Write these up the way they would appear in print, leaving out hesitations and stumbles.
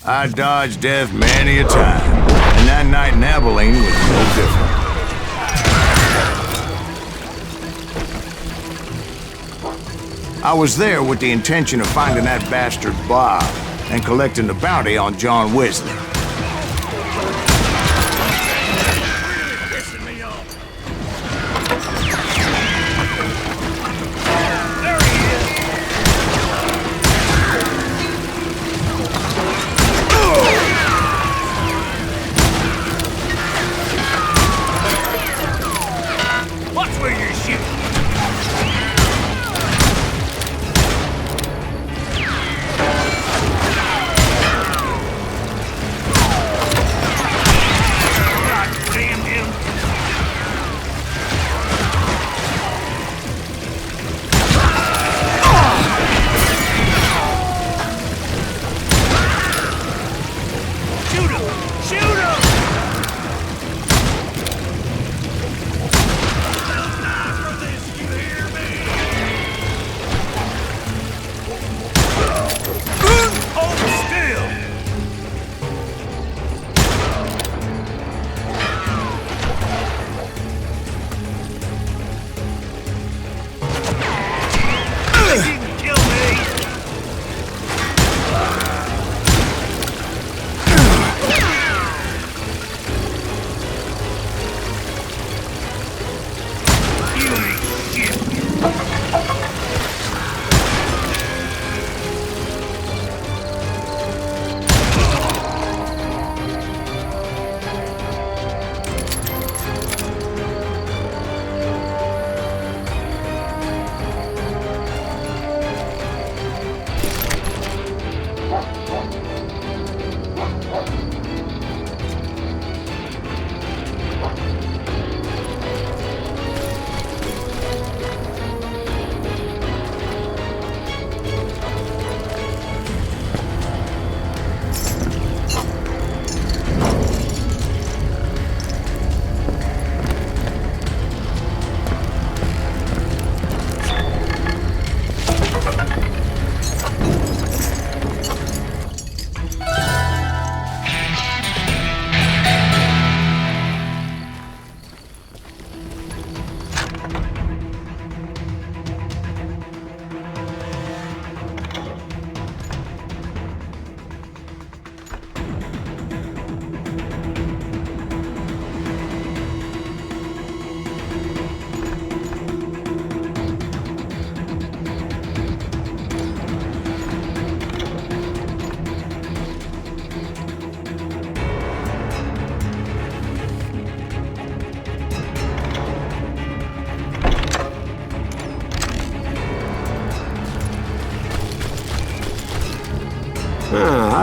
I dodged death many a time, and that night in Abilene was no different. I was there with the intention of finding that bastard Bob and collecting the bounty on John Wesley.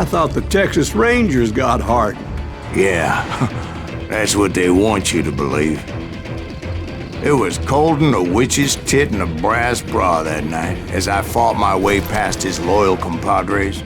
I thought the Texas Rangers got heart. Yeah, that's what they want you to believe. It was coldin' a witch's tit and a brass bra that night as I fought my way past his loyal compadres.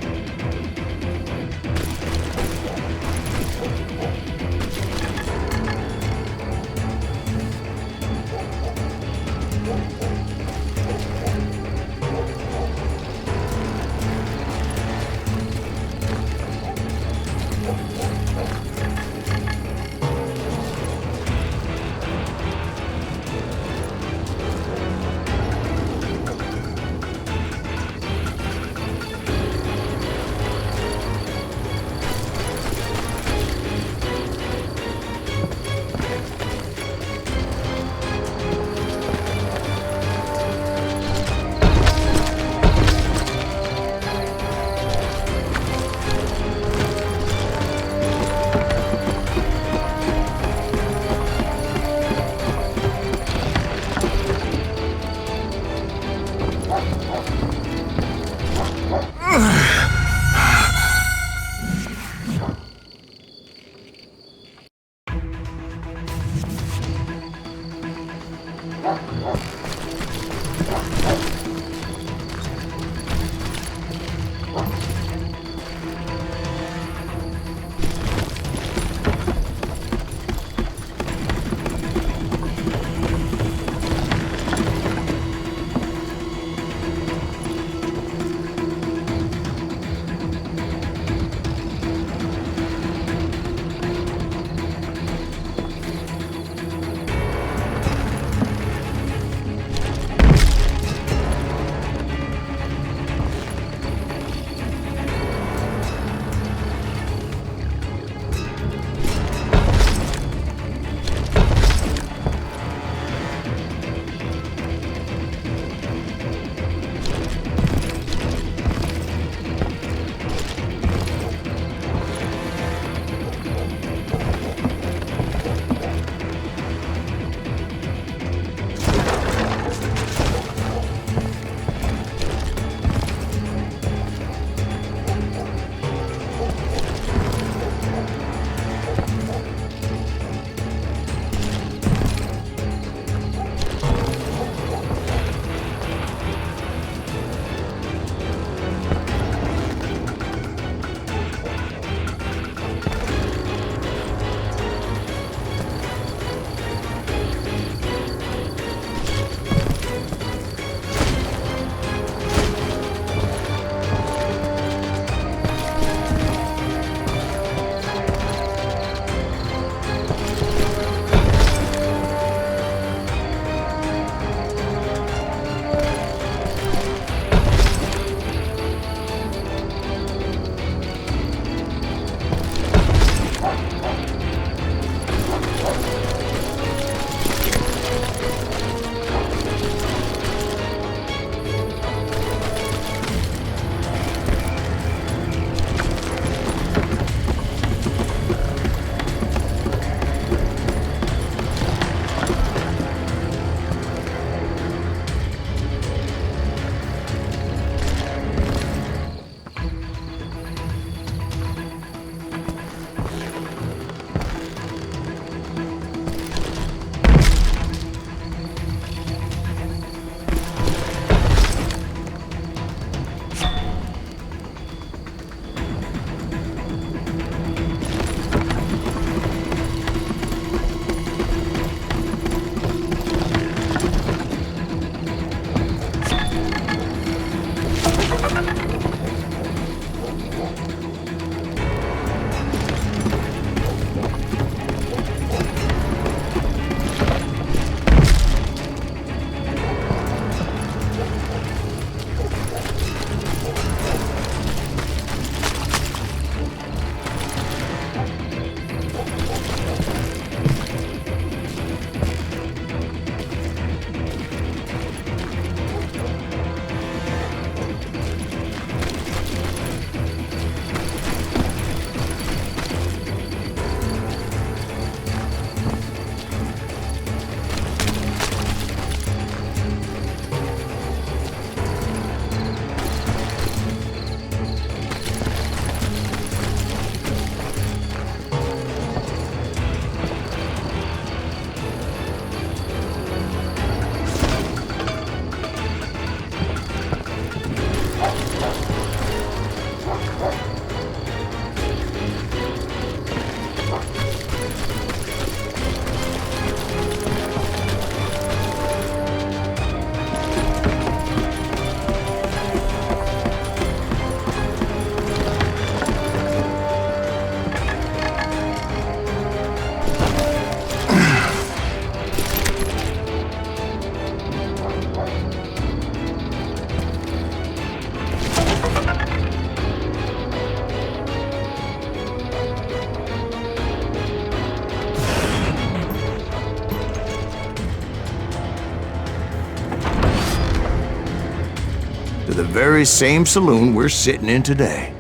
very same saloon we're sitting in today.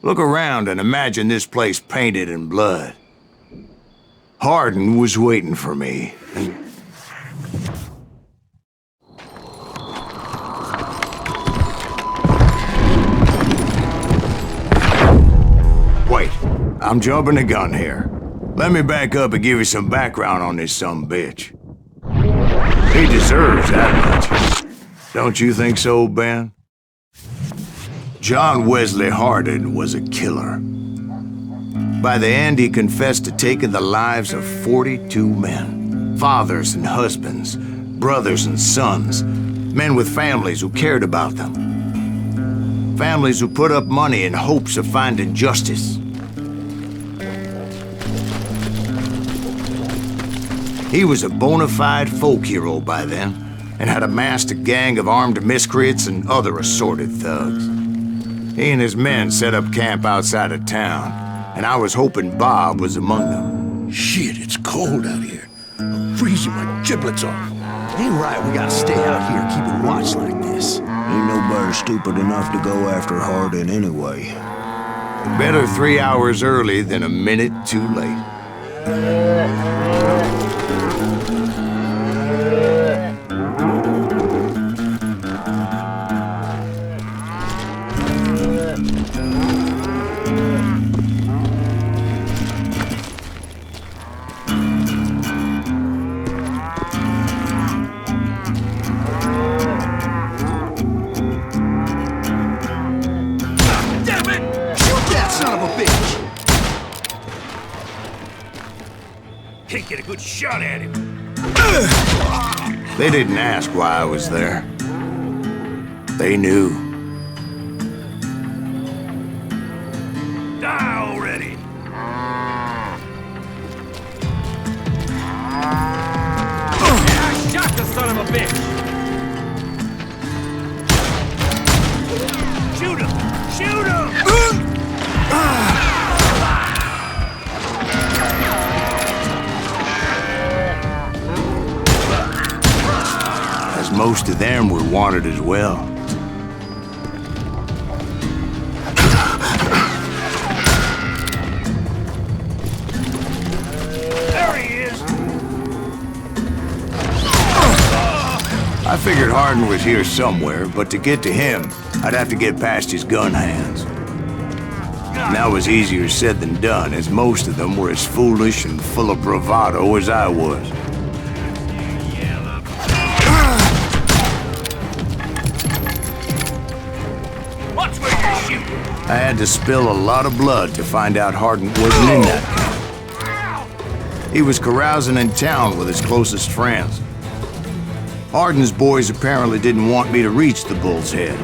Look around and imagine this place painted in blood. Hardin was waiting for me. Wait, I'm jumping the gun here. Let me back up and give you some background on this sumbitch. He deserves that much. Don't you think so, Ben? John Wesley Hardin was a killer. By the end, he confessed to taking the lives of 42 men. Fathers and husbands, brothers and sons, men with families who cared about them. Families who put up money in hopes of finding justice. He was a bona fide folk hero by then, and had amassed a gang of armed miscreants and other assorted thugs. He and his men set up camp outside of town, and I was hoping Bob was among them. Shit, it's cold out here. I'm freezing my giblets off. Ain't right, we gotta stay out here keeping watch like this. Ain't nobody stupid enough to go after Hardin anyway. Better 3 hours early than a minute too late. Can't get a good shot at him. They didn't ask why I was there. They knew. Die already! I shot the son of a bitch! Shoot him! Shoot him! Most of them were wanted as well. There he is! I figured Hardin was here somewhere, but to get to him, I'd have to get past his gun hands. And that was easier said than done, as most of them were as foolish and full of bravado as I was. I had to spill a lot of blood to find out Hardin wasn't in that camp. He was carousing in town with his closest friends. Hardin's boys apparently didn't want me to reach the Bull's Head.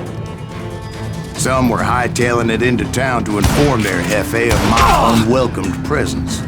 Some were hightailing it into town to inform their jefe of my unwelcomed presence.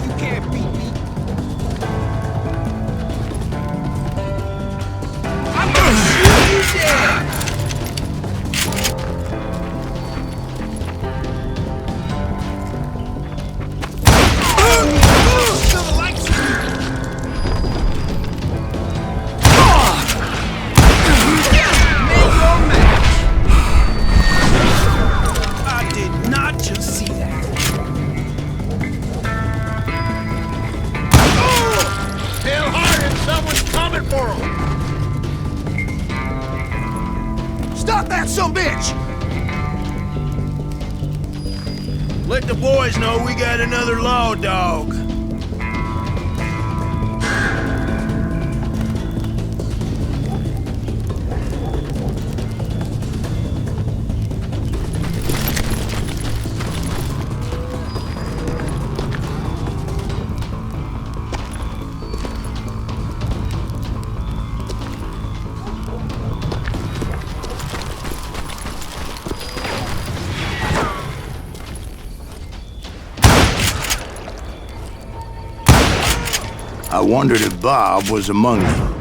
you can't beat me. I'm gonna shoot you dead! Stop that sumbitch! Let the boys know we got another law dog. I wondered if Bob was among them.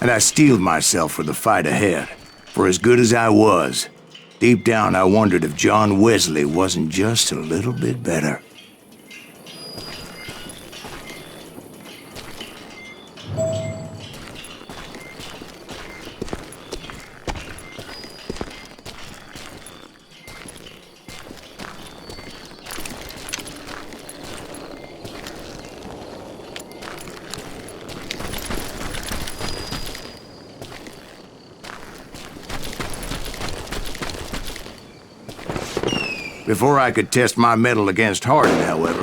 And I steeled myself for the fight ahead. For as good as I was, deep down I wondered if John Wesley wasn't just a little bit better. Before I could test my mettle against Hardin, however.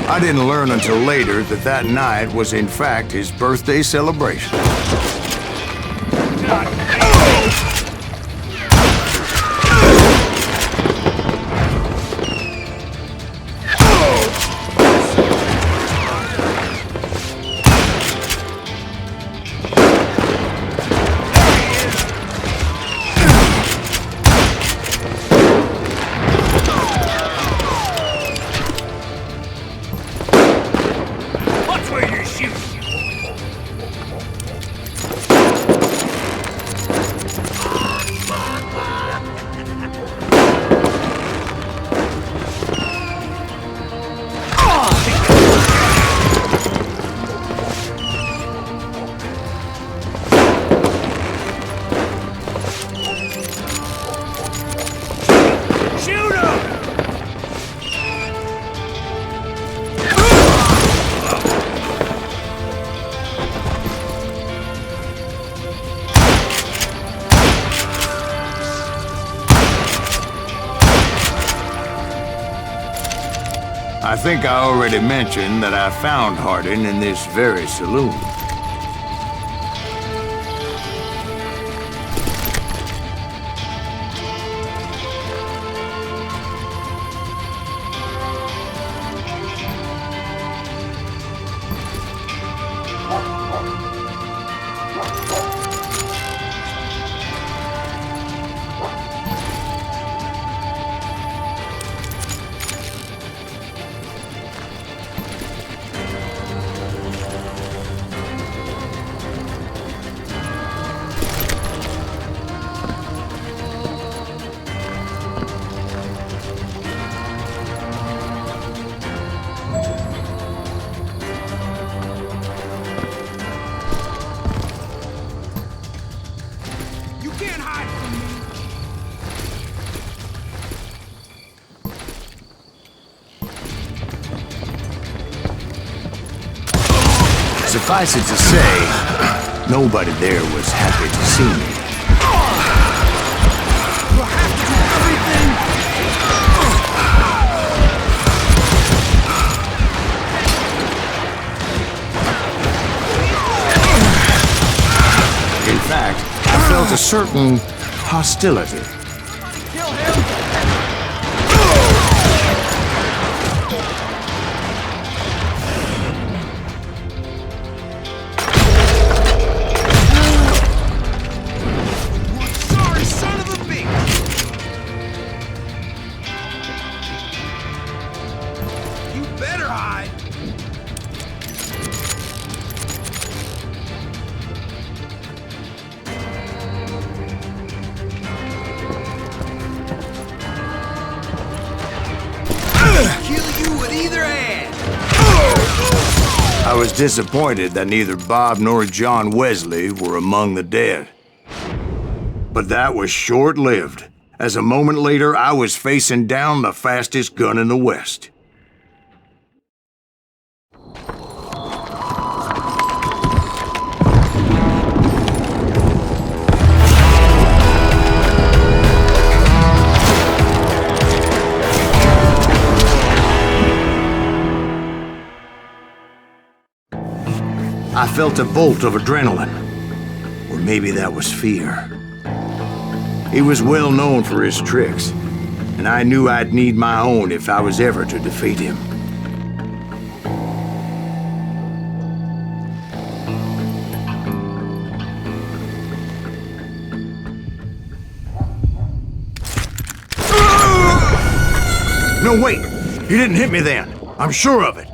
I didn't learn until later that that night was in fact his birthday celebration. I think I already mentioned that I found Harding in this very saloon. Suffice it to say, nobody there was happy to see me. In fact, I felt a certain hostility. Kill him! I was disappointed that neither Bob nor John Wesley were among the dead. But that was short-lived, as a moment later I was facing down the fastest gun in the West. I felt a bolt of adrenaline, or maybe that was fear. He was well known for his tricks, and I knew I'd need my own if I was ever to defeat him. No, wait! He didn't hit me then. I'm sure of it.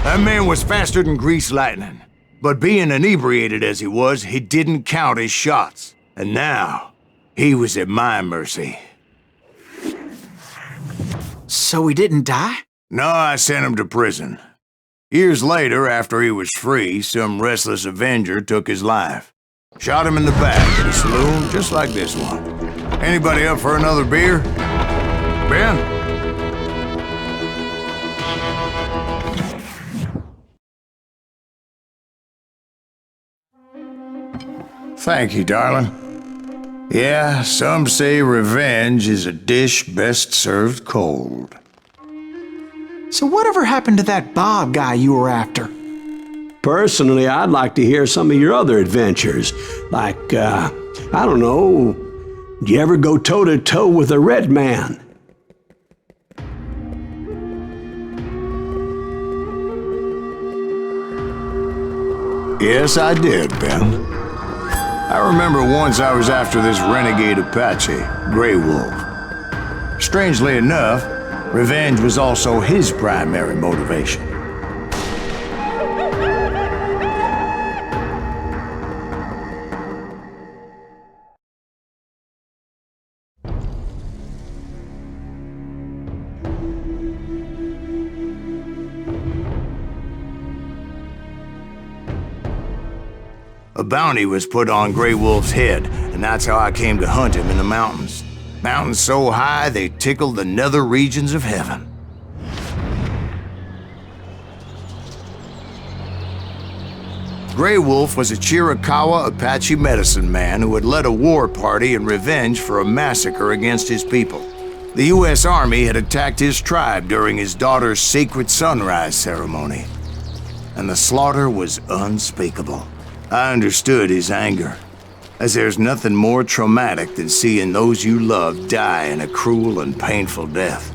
That man was faster than greased lightning. But being inebriated as he was, he didn't count his shots. And now, he was at my mercy. So he didn't die? No, I sent him to prison. Years later, after he was free, some restless Avenger took his life. Shot him in the back in a saloon just like this one. Anybody up for another beer? Ben? Thank you, darling. Yeah, some say revenge is a dish best served cold. So whatever happened to that Bob guy you were after? Personally, I'd like to hear some of your other adventures. Like, I don't know, did you ever go toe-to-toe with a red man? Yes, I did, Ben. I remember once I was after this renegade Apache, Grey Wolf. Strangely enough, revenge was also his primary motivation. A bounty was put on Grey Wolf's head, and that's how I came to hunt him in the mountains. Mountains so high they tickled the nether regions of heaven. Grey Wolf was a Chiricahua Apache medicine man who had led a war party in revenge for a massacre against his people. The U.S. Army had attacked his tribe during his daughter's sacred sunrise ceremony, and the slaughter was unspeakable. I understood his anger, as there's nothing more traumatic than seeing those you love die in a cruel and painful death.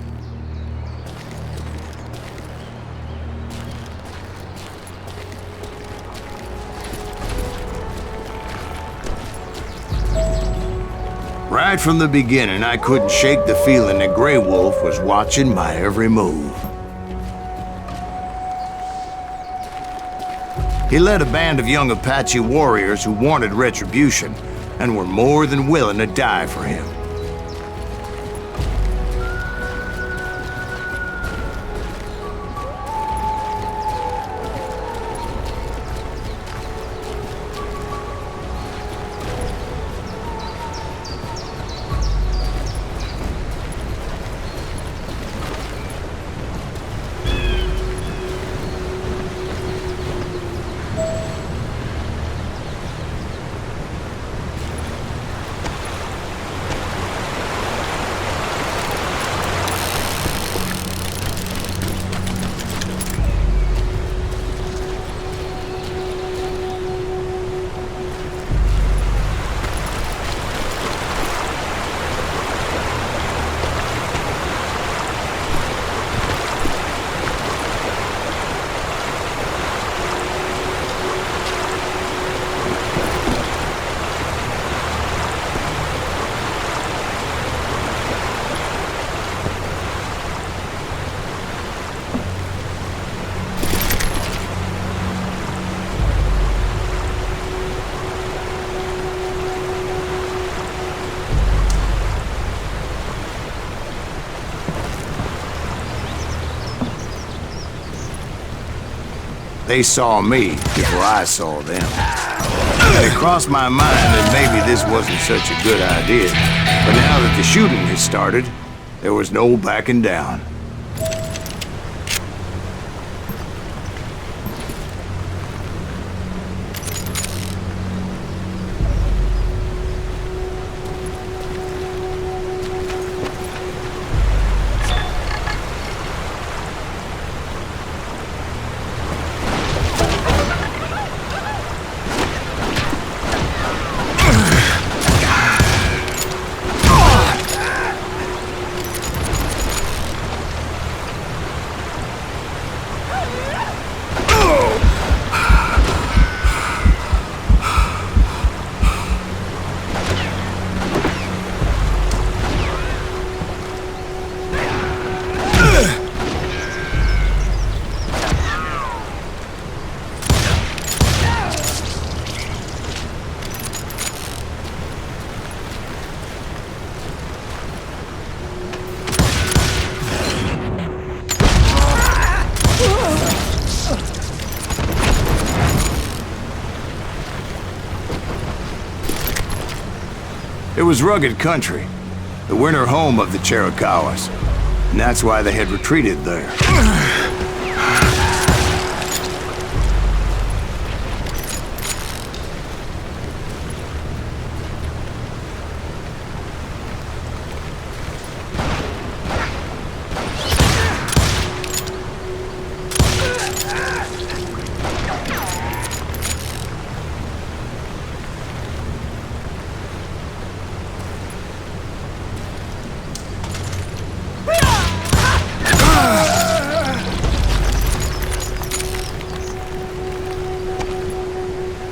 Right from the beginning, I couldn't shake the feeling that Grey Wolf was watching my every move. He led a band of young Apache warriors who wanted retribution and were more than willing to die for him. They saw me before I saw them. And it crossed my mind that maybe this wasn't such a good idea. But now that the shooting had started, there was no backing down. It was rugged country, the winter home of the Chiricahuas, and that's why they had retreated there.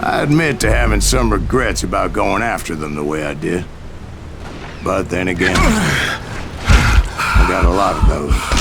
I admit to having some regrets about going after them the way I did. But then again, I got a lot of those.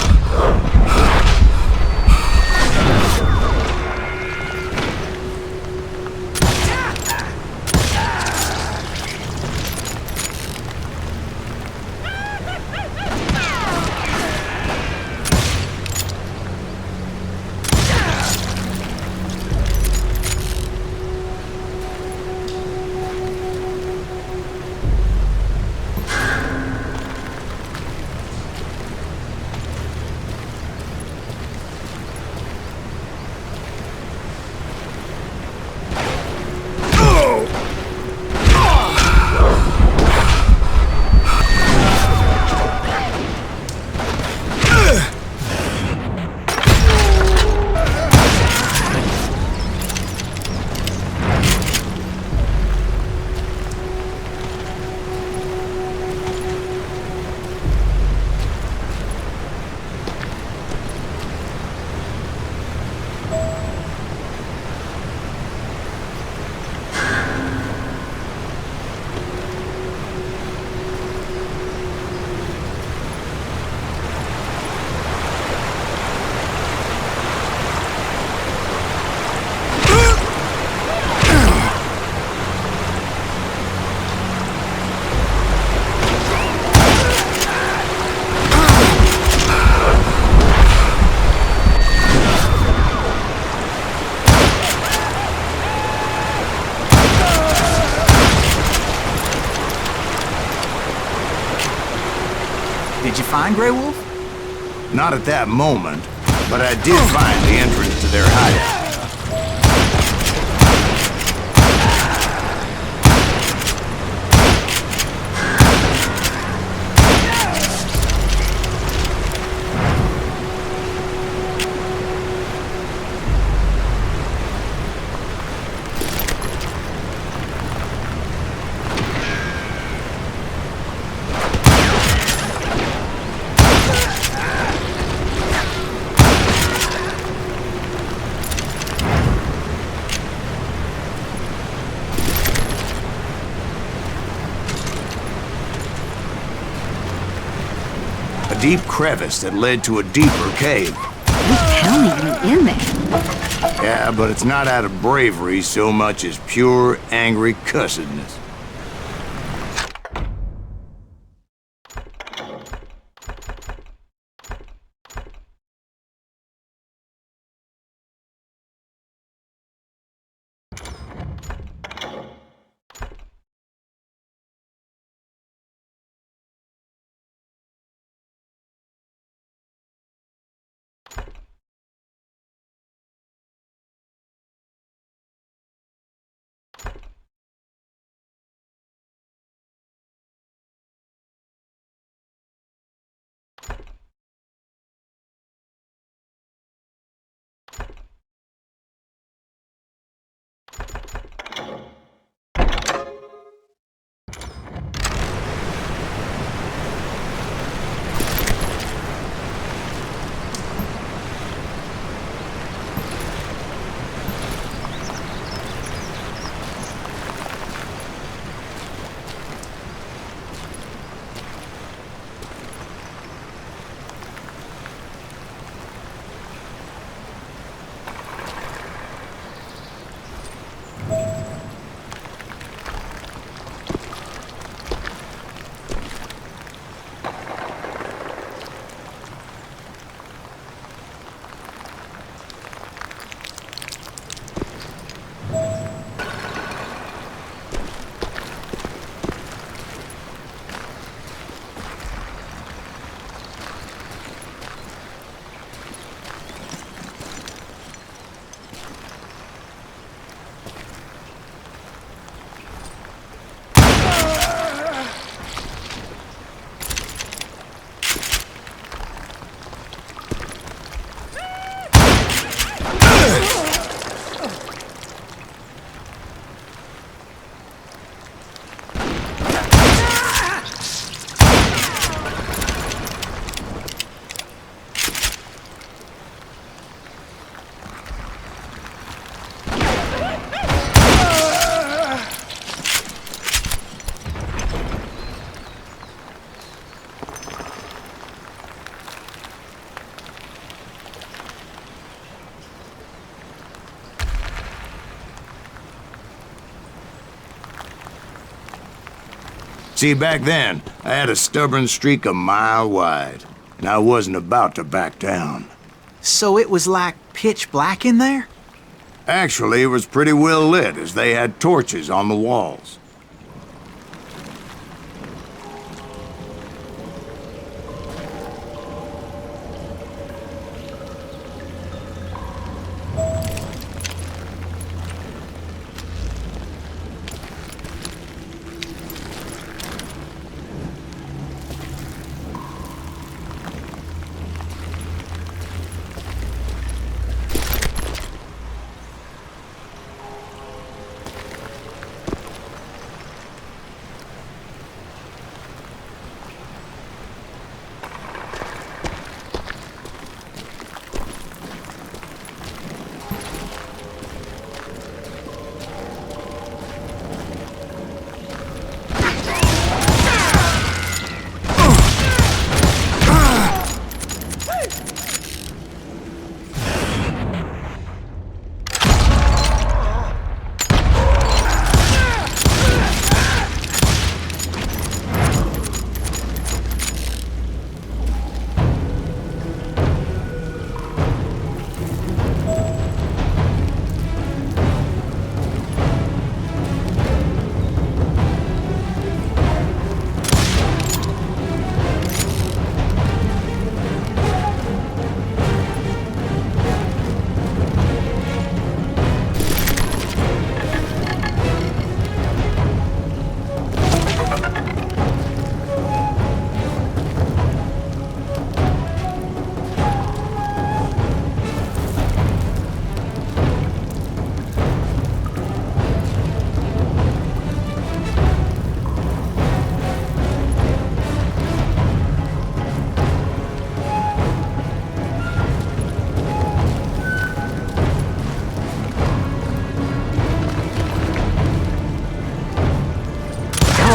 Did you find Grey Wolf? Not at that moment, but I did find the entrance to their hideout. A deep crevice that led to a deeper cave. Don't tell me you went in there. Yeah, but it's not out of bravery so much as pure, angry cussedness. See, back then, I had a stubborn streak a mile wide, and I wasn't about to back down. So it was like pitch black in there? Actually, it was pretty well lit, as they had torches on the walls.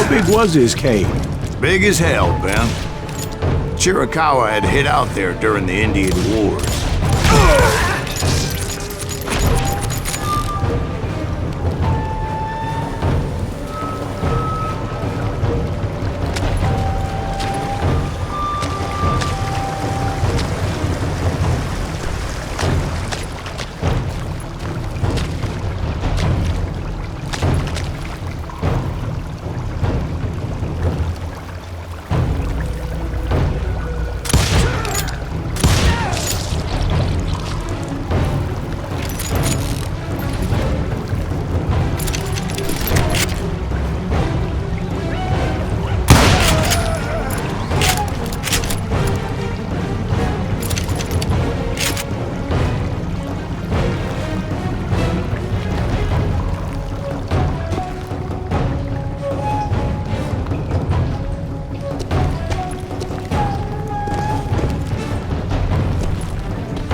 How big was his cave? Big as hell, Ben. Chiricahua had hid out there during the Indian Wars.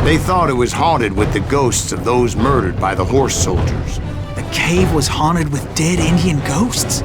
They thought it was haunted with the ghosts of those murdered by the horse soldiers. The cave was haunted with dead Indian ghosts?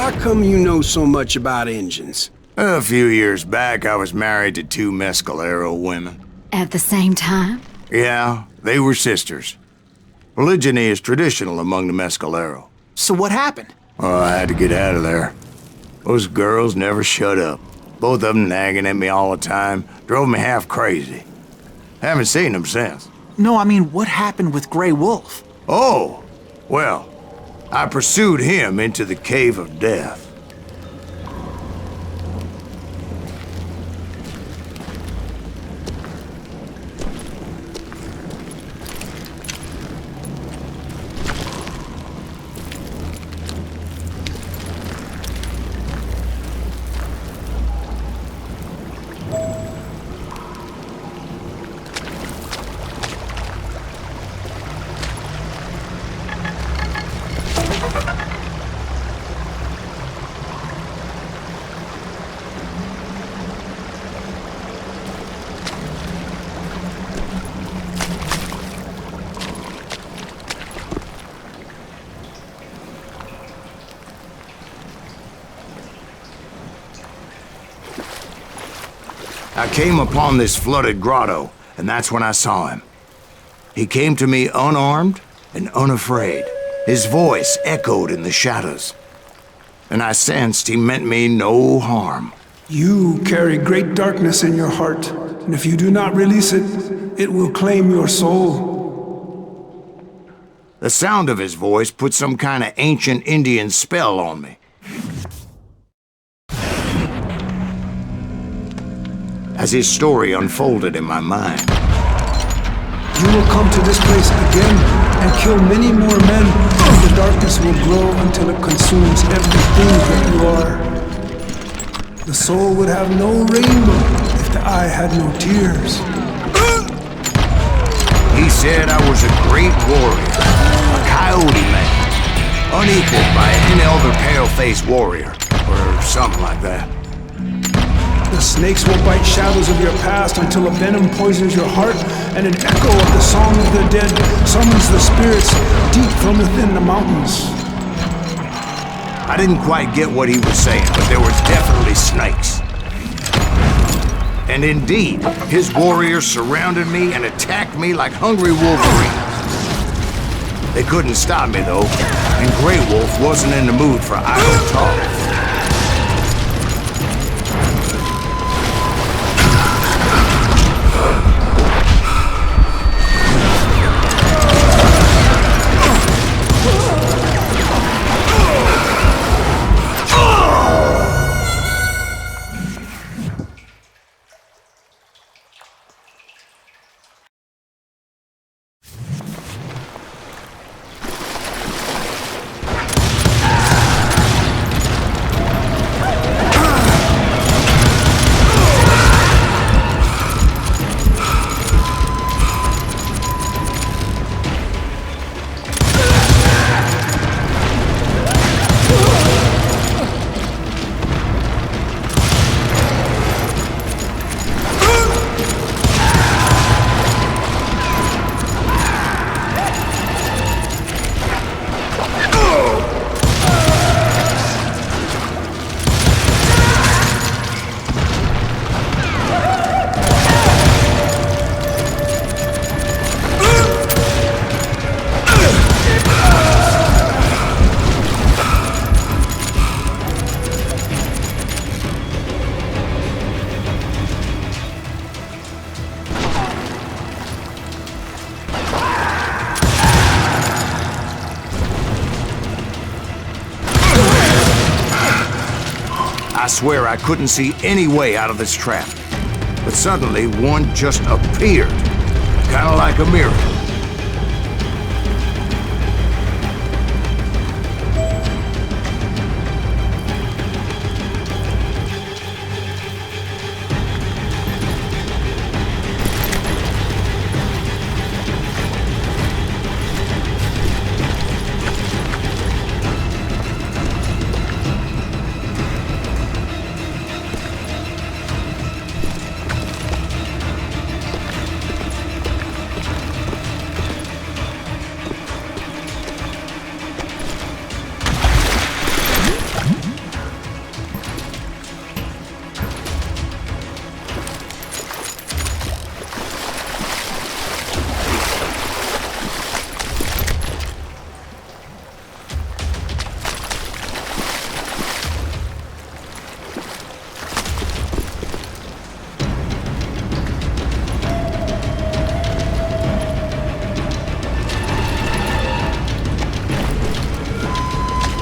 How come you know so much about engines? A few years back, I was married to two Mescalero women. At the same time? Yeah, they were sisters. Polygyny is traditional among the Mescalero. So what happened? Oh, I had to get out of there. Those girls never shut up. Both of them nagging at me all the time. Drove me half crazy. Haven't seen them since. No, I mean, what happened with Grey Wolf? Oh, well, I pursued him into the Cave of Death. I came upon this flooded grotto, and that's when I saw him. He came to me unarmed and unafraid. His voice echoed in the shadows, and I sensed he meant me no harm. You carry great darkness in your heart, and if you do not release it, it will claim your soul. The sound of his voice put some kind of ancient Indian spell on me. As his story unfolded in my mind, You will come to this place again and kill many more men of the the darkness will grow until it consumes everything that you are. The soul would have no rainbow if the eye had no tears. He said I was a great warrior, a coyote man, unequaled by any other pale-faced warrior, or something like that. The snakes will bite shadows of your past until a venom poisons your heart, and an echo of the song of the dead summons the spirits deep from within the mountains. I didn't quite get what he was saying, but there was definitely snakes. And indeed, his warriors surrounded me and attacked me like hungry wolverines. They couldn't stop me, though, and Grey Wolf wasn't in the mood for idle talk. I swear I couldn't see any way out of this trap. But suddenly, one just appeared. Kind of like a miracle.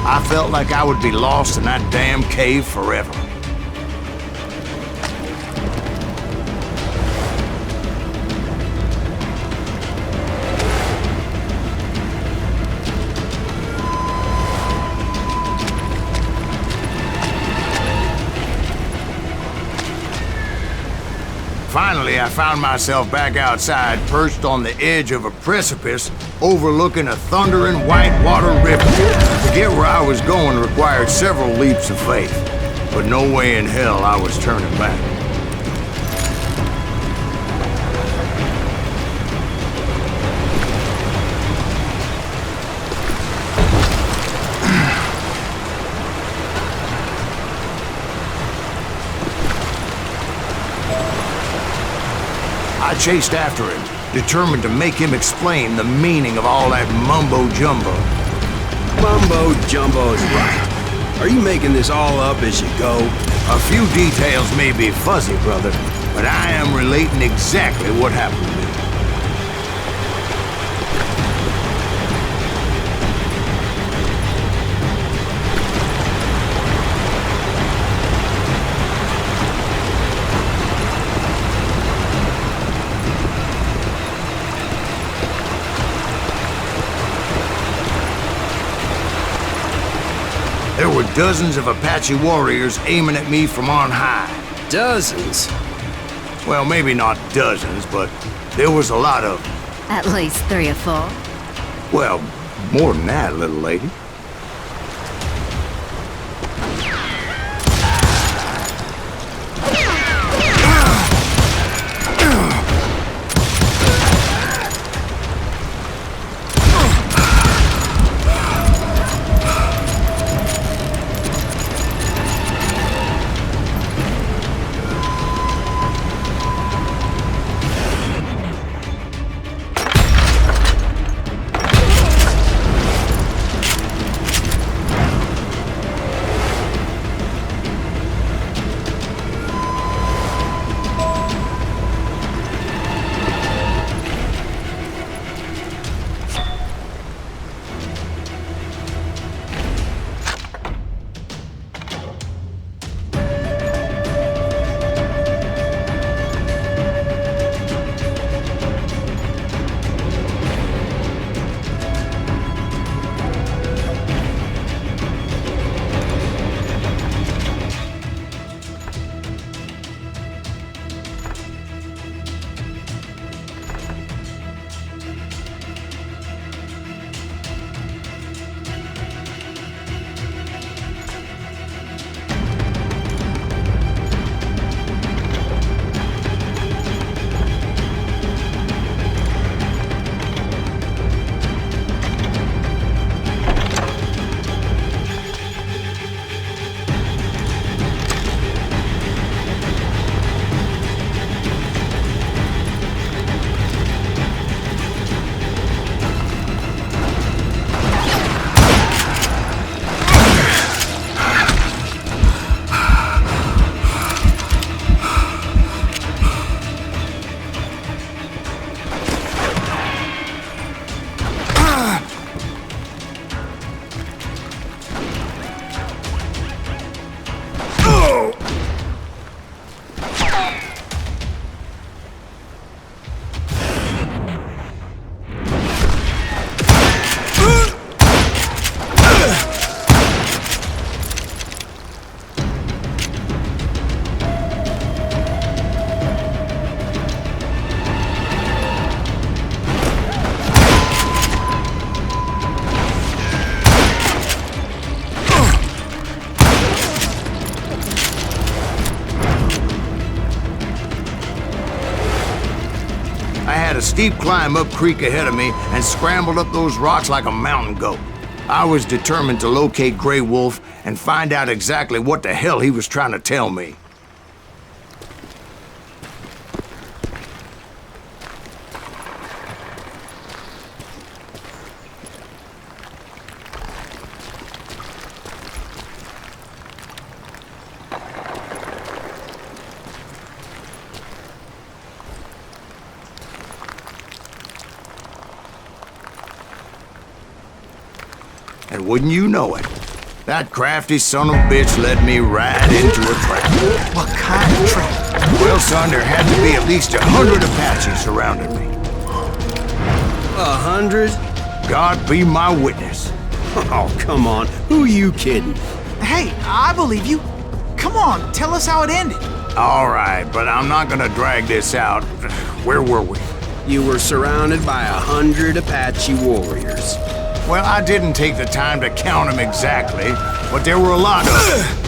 I felt like I would be lost in that damn cave forever. Finally, I found myself back outside, perched on the edge of a precipice, overlooking a thundering whitewater river. To get where I was going required several leaps of faith, but no way in hell I was turning back. I chased after him, determined to make him explain the meaning of all that mumbo-jumbo. Mumbo-jumbo's right. Are you making this all up as you go? A few details may be fuzzy, brother, but I am relating exactly what happened to me. There were dozens of Apache warriors aiming at me from on high. Dozens? Well, maybe not dozens, but there was a lot of them. At least 3 or 4. Well, more than that, little lady. A steep climb up creek ahead of me and scrambled up those rocks like a mountain goat. I was determined to locate Grey Wolf and find out exactly what the hell he was trying to tell me. And wouldn't you know it, that crafty son of a bitch led me right into a trap. What kind of trap? Well, son, there had to be at least 100 Apaches surrounding me. 100? God be my witness. Oh, come on. Who you kidding? Hey, I believe you. Come on, tell us how it ended. All right, but I'm not gonna drag this out. Where were we? You were surrounded by 100 Apache warriors. Well, I didn't take the time to count them exactly, but there were a lot of them.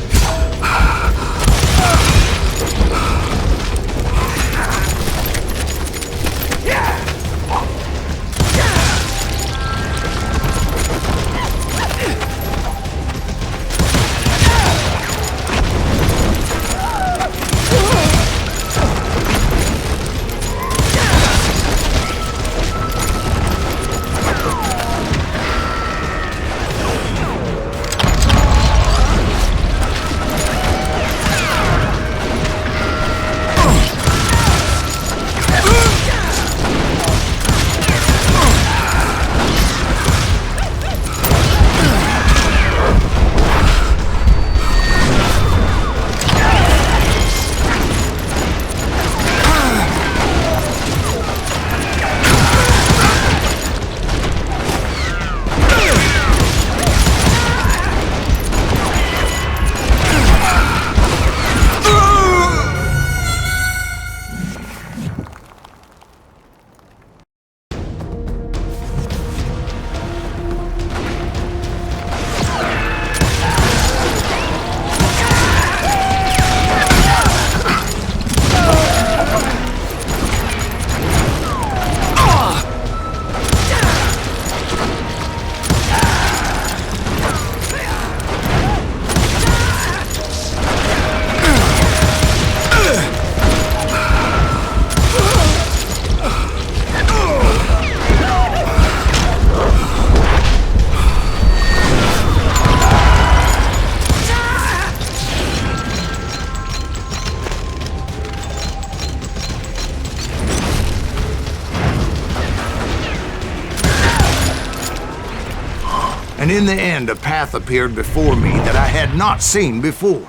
And in the end, a path appeared before me that I had not seen before.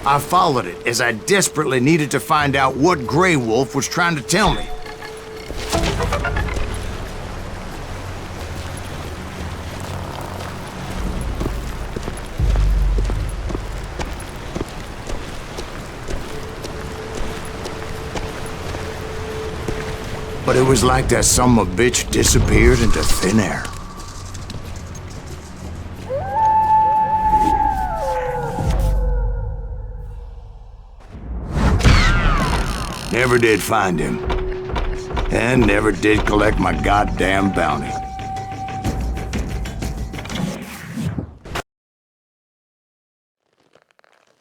I followed it as I desperately needed to find out what Grey Wolf was trying to tell me. But it was like that son of a bitch disappeared into thin air. Never did find him. And never did collect my goddamn bounty.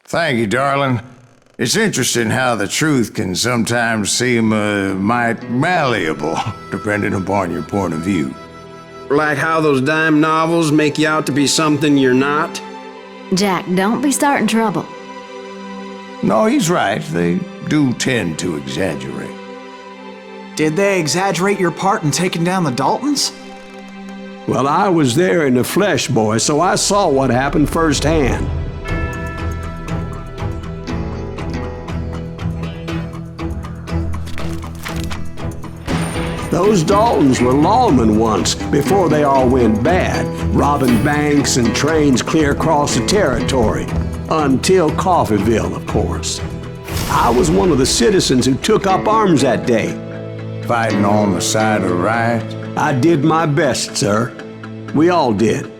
Thank you, darling. It's interesting how the truth can sometimes seem, might malleable, depending upon your point of view. Like how those dime novels make you out to be something you're not? Jack, don't be starting trouble. No, he's right. They do tend to exaggerate. Did they exaggerate your part in taking down the Daltons? Well, I was there in the flesh, boy, so I saw what happened firsthand. Those Daltons were lawmen once, before they all went bad, robbing banks and trains clear across the territory. Until Coffeeville, of course. I was one of the citizens who took up arms that day. Fighting on the side of right? I did my best, sir. We all did.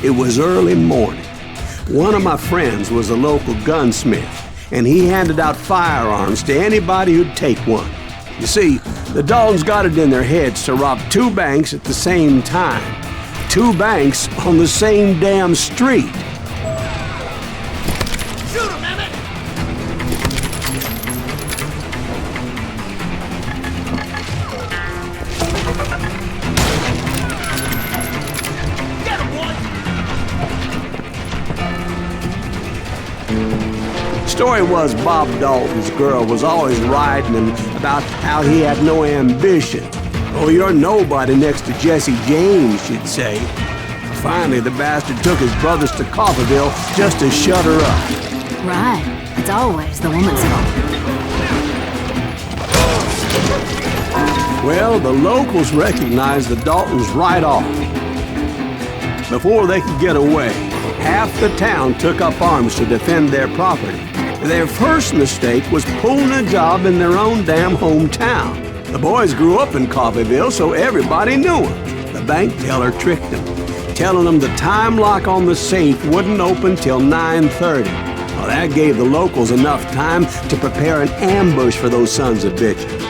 It was early morning. One of my friends was a local gunsmith, and he handed out firearms to anybody who'd take one. You see, the Daltons got it in their heads to rob 2 banks at the same time. 2 banks on the same damn street. Shoot him, Emmett! Get him, boy! Story was Bob Dalton's girl was always riding him about how he had no ambition. Oh, you're nobody next to Jesse James, she'd say. Finally, the bastard took his brothers to Coffeeville just to shut her up. Right. It's always the woman's fault. Well, the locals recognized the Daltons right off. Before they could get away, half the town took up arms to defend their property. Their first mistake was pulling a job in their own damn hometown. The boys grew up in Coffeeville, so everybody knew them. The bank teller tricked them, telling them the time lock on the safe wouldn't open till 9:30. Well, that gave the locals enough time to prepare an ambush for those sons of bitches.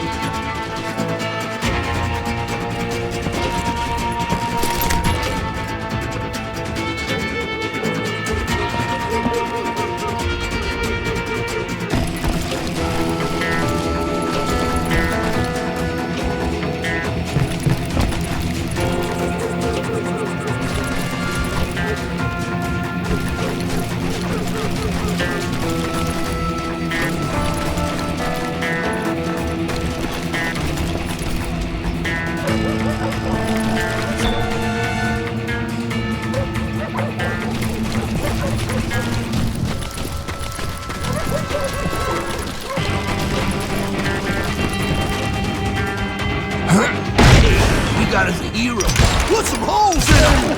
Got us a hero. Put some holes in him!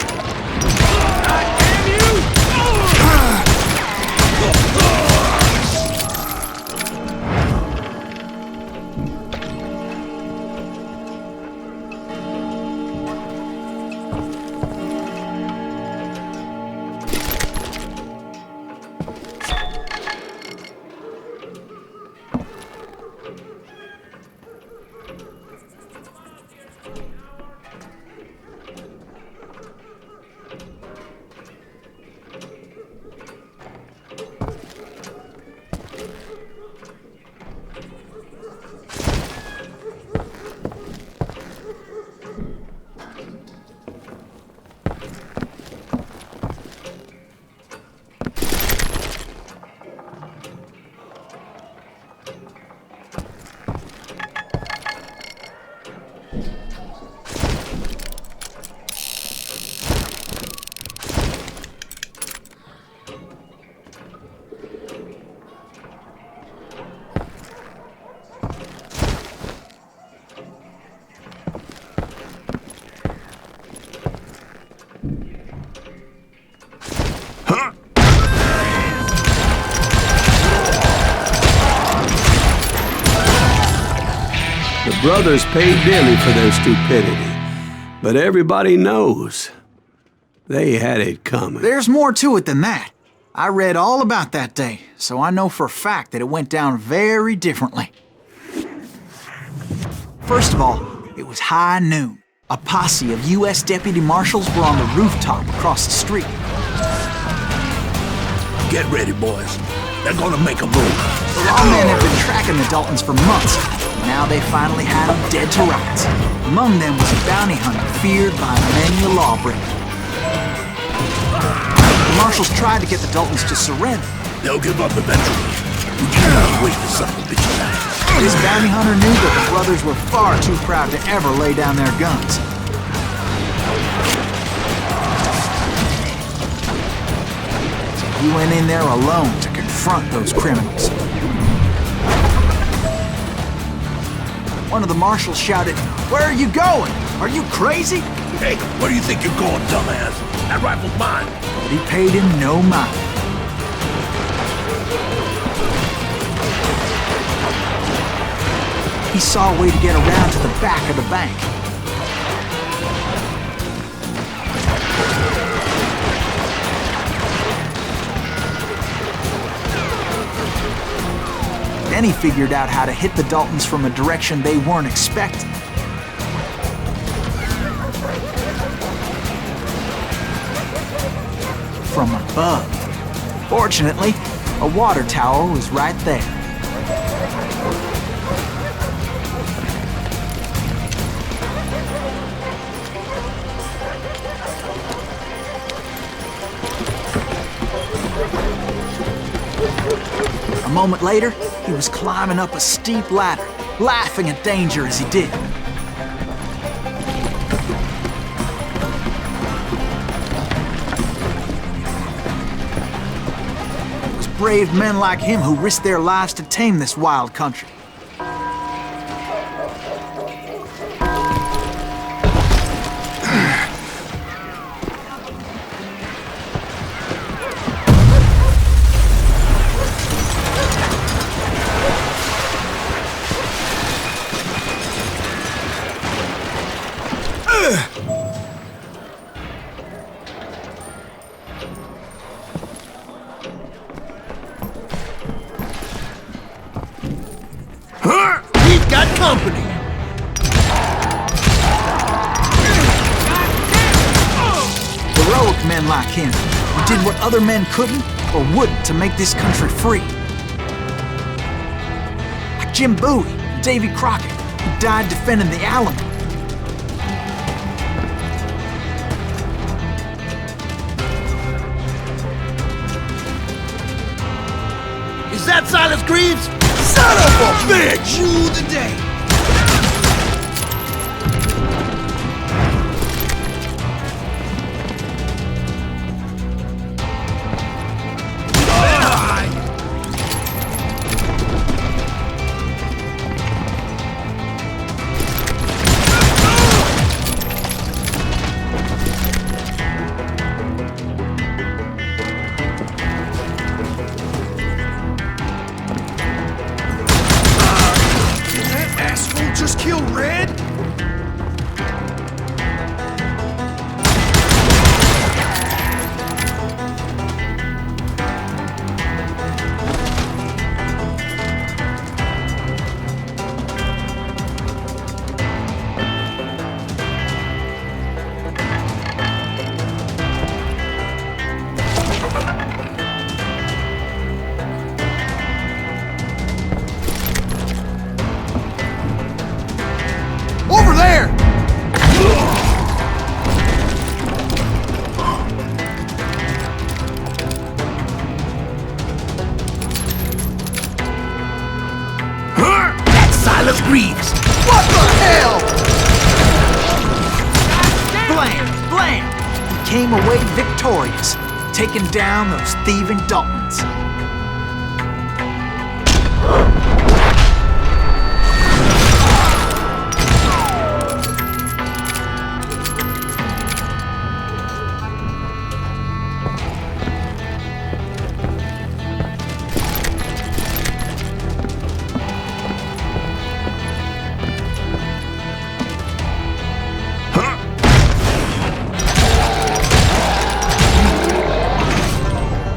God damn you! The brothers paid dearly for their stupidity, but everybody knows they had it coming. There's more to it than that. I read all about that day, so I know for a fact that it went down very differently. First of all, it was high noon. A posse of U.S. deputy marshals were on the rooftop across the street. Get ready, boys. They're gonna make a move. The lawmen had been tracking the Daltons for months. Now they finally had them dead to rights. Among them was a bounty hunter feared by many a lawbreaker. The marshals tried to get the Daltons to surrender. They'll give up eventually. We cannot wait to son of a bitch back. This bounty hunter knew that the brothers were far too proud to ever lay down their guns. So he went in there alone to confront those criminals. One of the marshals shouted, "Where are you going? Are you crazy?" Hey, where do you think you're going, dumbass? That rifle's mine. But he paid him no mind. He saw a way to get around to the back of the bank. Then he figured out how to hit the Daltons from a direction they weren't expecting. From above. Fortunately, a water tower was right there. A moment later, he was climbing up a steep ladder, laughing at danger as he did. It was brave men like him who risked their lives to tame this wild country. We've got company. Heroic men like him, who did what other men couldn't or wouldn't to make this country free. Like Jim Bowie and Davy Crockett, who died defending the Alamo. Is that Silas Greaves? Son of a bitch! Rule the day. Just kill Red? Over there! came away victorious, taking down those thieving Daltons.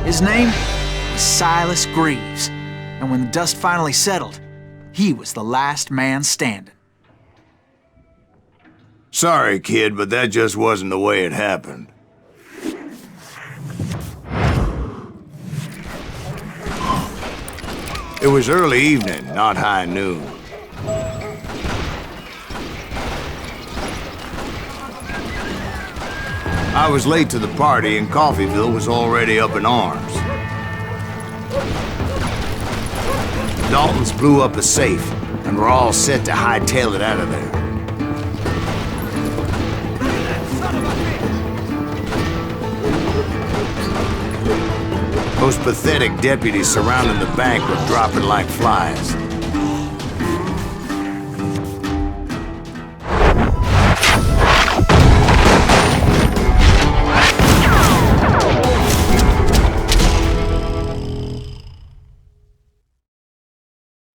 His name was Silas Greaves, and when the dust finally settled, he was the last man standing. Sorry, kid, but that just wasn't the way it happened. It was early evening, not high noon. I was late to the party and Coffeyville was already up in arms. The Daltons blew up a safe and were all set to hightail it out of there. Those pathetic deputies surrounding the bank were dropping like flies.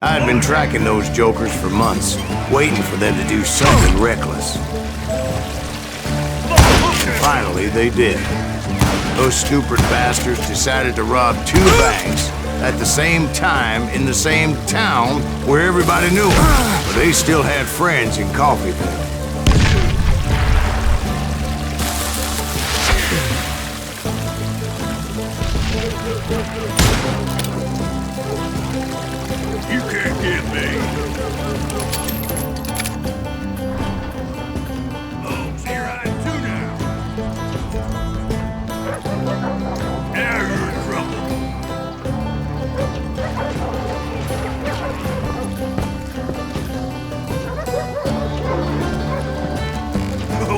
I had been tracking those jokers for months, waiting for them to do something reckless. And finally, they did. Those stupid bastards decided to rob 2 banks at the same time in the same town where everybody knew them. But they still had friends in Coffeyville. You can't get me. Oh, so you're hiding too now. Now you're in trouble.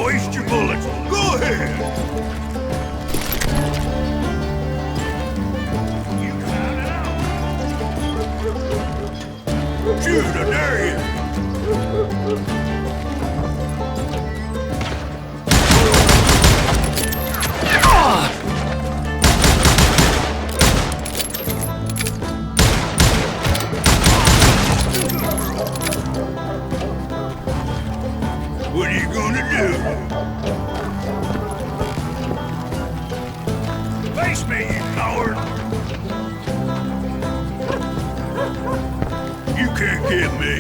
Waste your bullets. Go ahead. You got it out. Shoot, I dare you. What are you gonna do? Face me, you coward! You can't get me.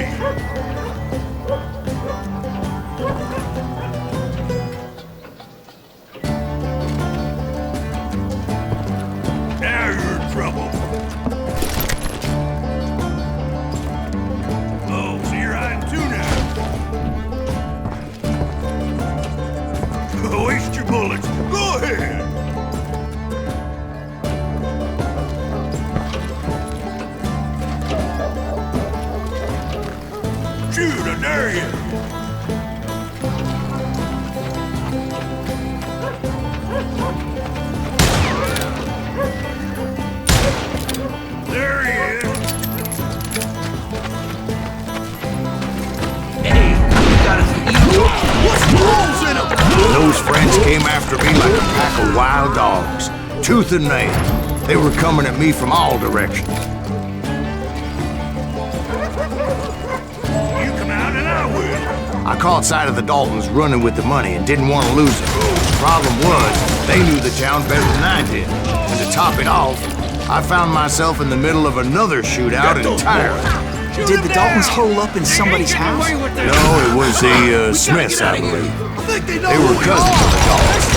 Now you're in trouble. Oh, so you're hiding too now. Waste your bullets. Go ahead. Shoot, I dare you. There he is. Hey, you got us an eagle? What's holes in him? Those friends came after me like a pack of wild dogs, tooth and nail. They were coming at me from all directions. You come out and I will. I caught sight of the Daltons running with the money and didn't want to lose it. The problem was, they knew the town better than I did. And to top it off, I found myself in the middle of another shootout entirely. Did the Daltons hole up in somebody's house? No, it was the Smiths, I believe. They were cousins of the Daltons.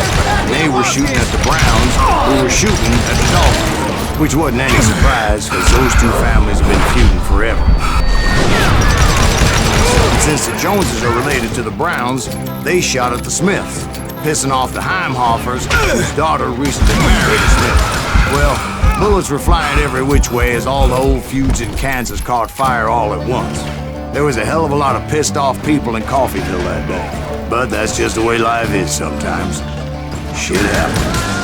They were shooting at the Browns, who were shooting at the Daltons. Which wasn't any surprise, because those 2 families have been feuding forever. And since the Joneses are related to the Browns, they shot at the Smiths, pissing off the Heimhoffers, whose daughter recently married a Smith. Well, bullets were flying every which way as all the old feuds in Kansas caught fire all at once. There was a hell of a lot of pissed off people in Coffeyville that day. But that's just the way life is sometimes. Shit happens.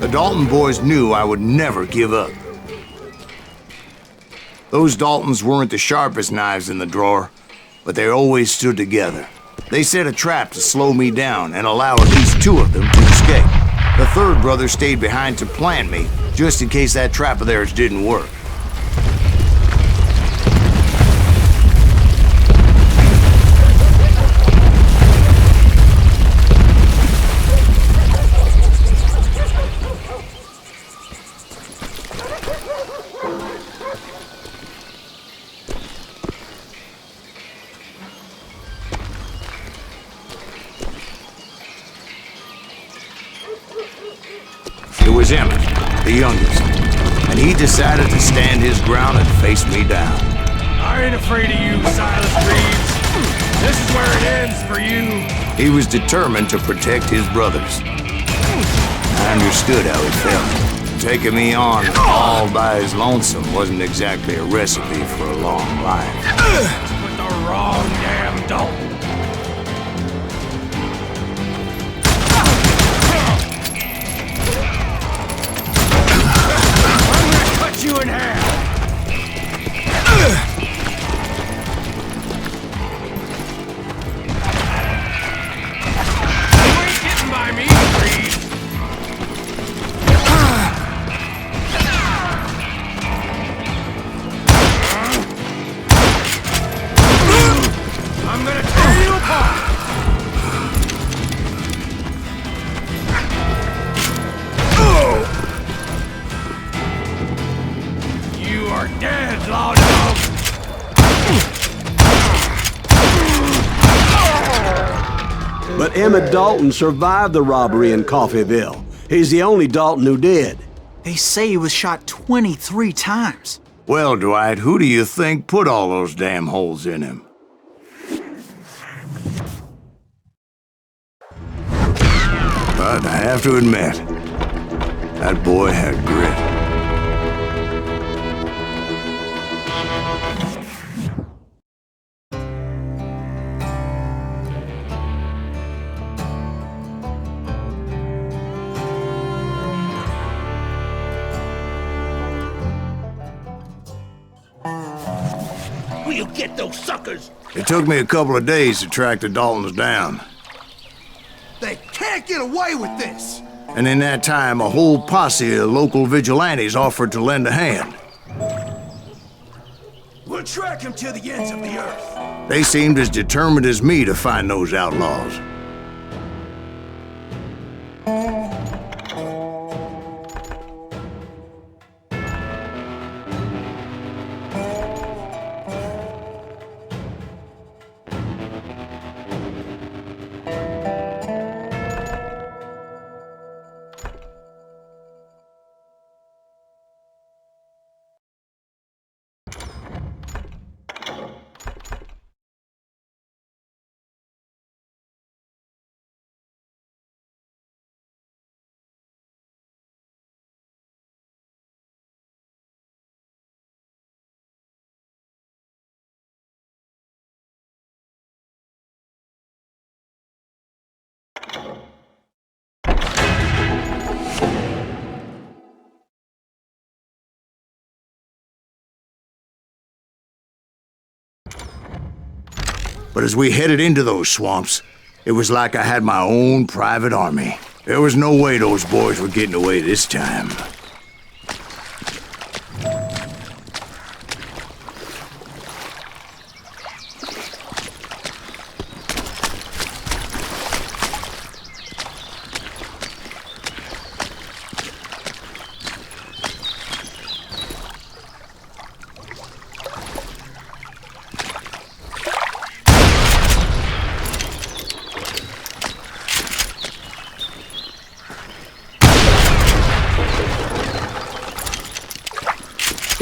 The Dalton boys knew I would never give up. Those Daltons weren't the sharpest knives in the drawer, but they always stood together. They set a trap to slow me down and allow at least 2 of them to escape. The third brother stayed behind to plant me, just in case that trap of theirs didn't work. It was Emmett, the youngest, and he decided to stand his ground and face me down. I ain't afraid of you, Silas Reeves. This is where it ends for you. He was determined to protect his brothers. I understood how he felt. Taking me on all by his lonesome wasn't exactly a recipe for a long life. With the wrong damn Dalton. You in half! You ain't getting by me, Reed! I'm gonna tear you apart! Dead, law dog! But Emmett Dalton survived the robbery in Coffeyville. He's the only Dalton who did. They say he was shot 23 times. Well, Dwight, who do you think put all those damn holes in him? But I have to admit, that boy had grit. We'll get those suckers! It took me a couple of days to track the Daltons down. They can't get away with this! And in that time, a whole posse of local vigilantes offered to lend a hand. We'll track him to the ends of the earth. They seemed as determined as me to find those outlaws. But as we headed into those swamps, it was like I had my own private army. There was no way those boys were getting away this time.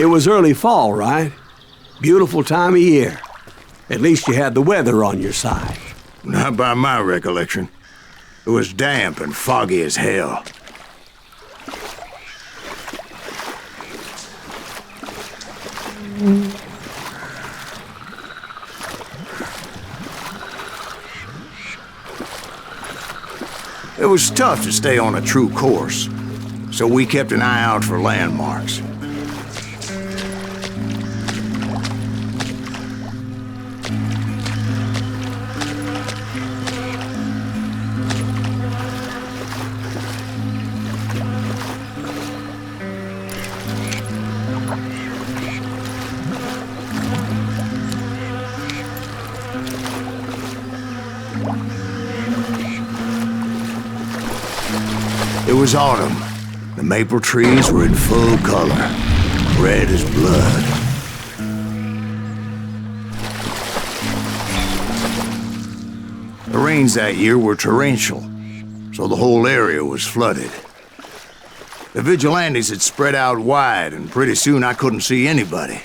It was early fall, right? Beautiful time of year. At least you had the weather on your side. Not by my recollection. It was damp and foggy as hell. It was tough to stay on a true course, so we kept an eye out for landmarks. It was autumn. The maple trees were in full color, red as blood. The rains that year were torrential, so the whole area was flooded. The vigilantes had spread out wide, and pretty soon I couldn't see anybody.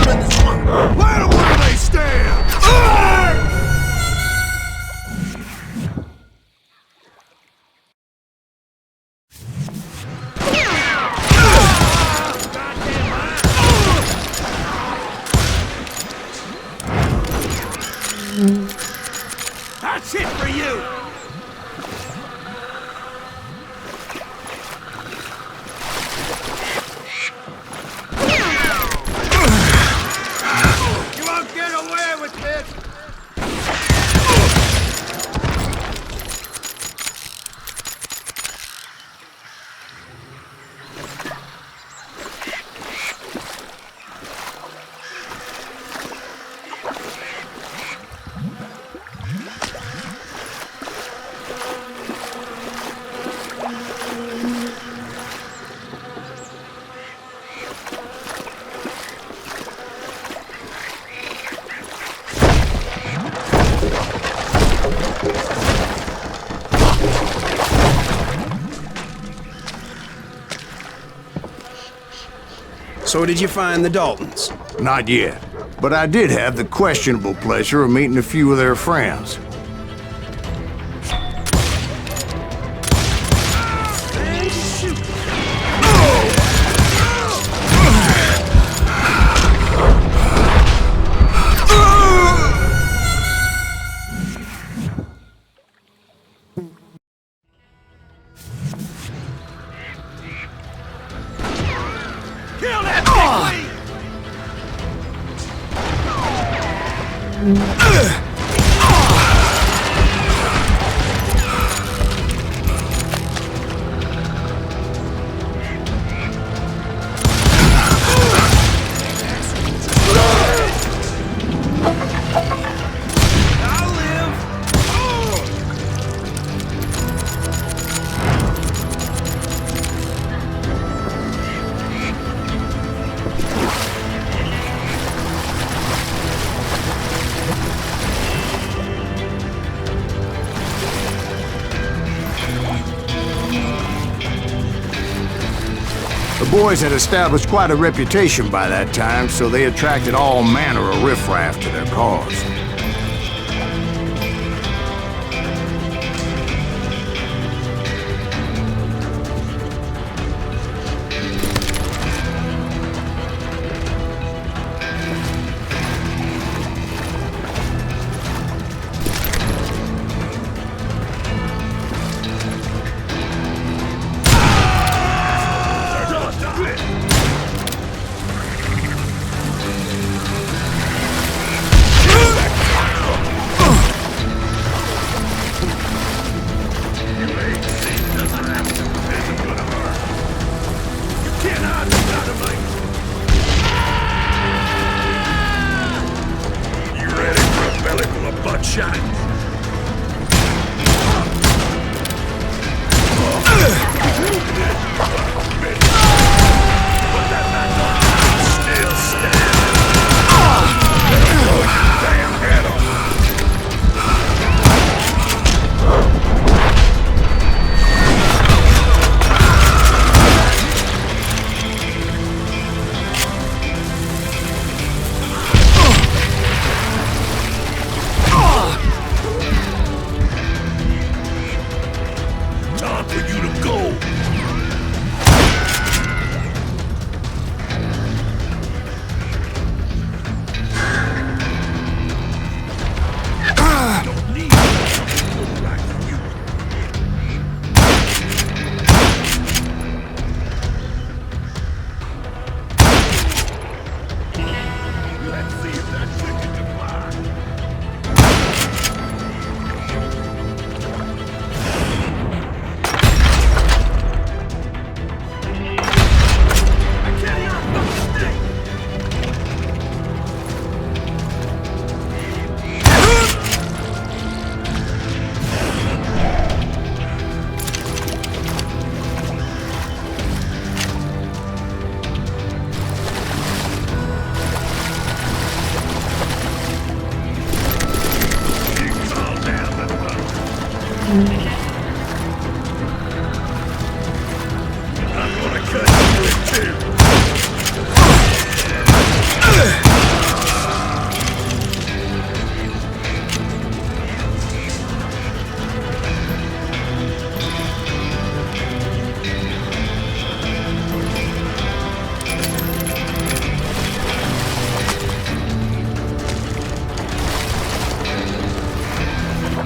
Let them where they stand! That's it for you! So did you find the Daltons? Not yet, but I did have the questionable pleasure of meeting a few of their friends. boys had established quite a reputation by that time, so they attracted all manner of riffraff to their cause.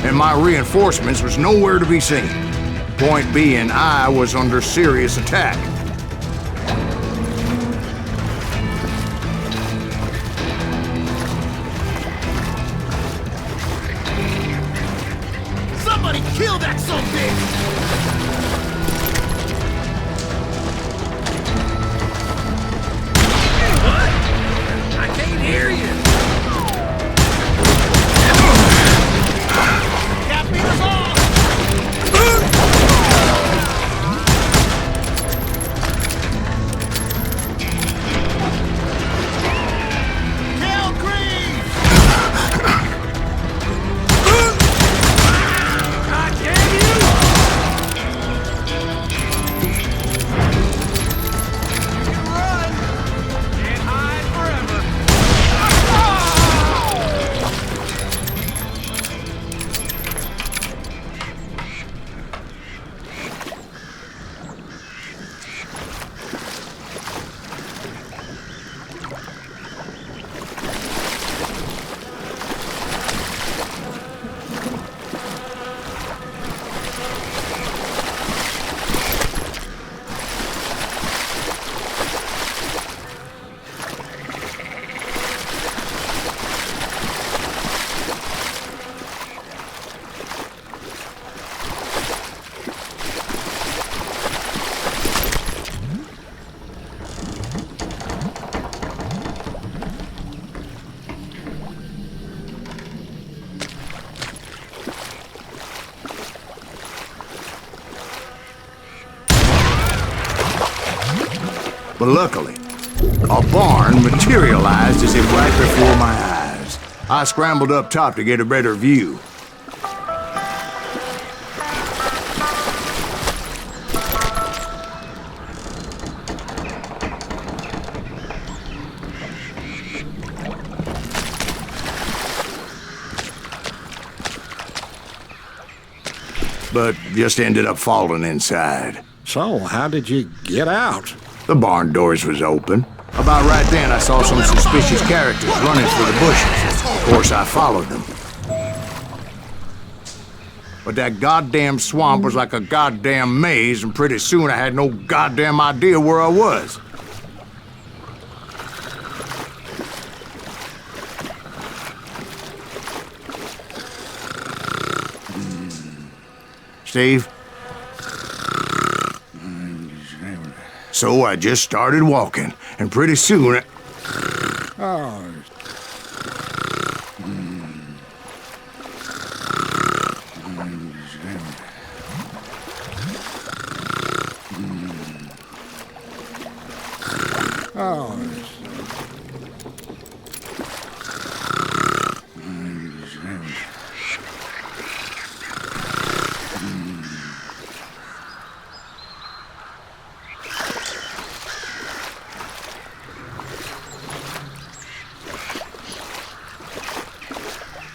And my reinforcements was nowhere to be seen. Point being, I was under serious attack. Somebody kill that sumbitch! What? I can't hear you! But luckily, a barn materialized as if right before my eyes. I scrambled up top to get a better view. but just ended up falling inside. So, how did you get out? The barn doors was open. About right then, I saw some suspicious characters running for the bushes. Of course, I followed them. But that goddamn swamp was like a goddamn maze, and pretty soon I had no goddamn idea where I was. Steve? So I just started walking, and pretty soon Oh.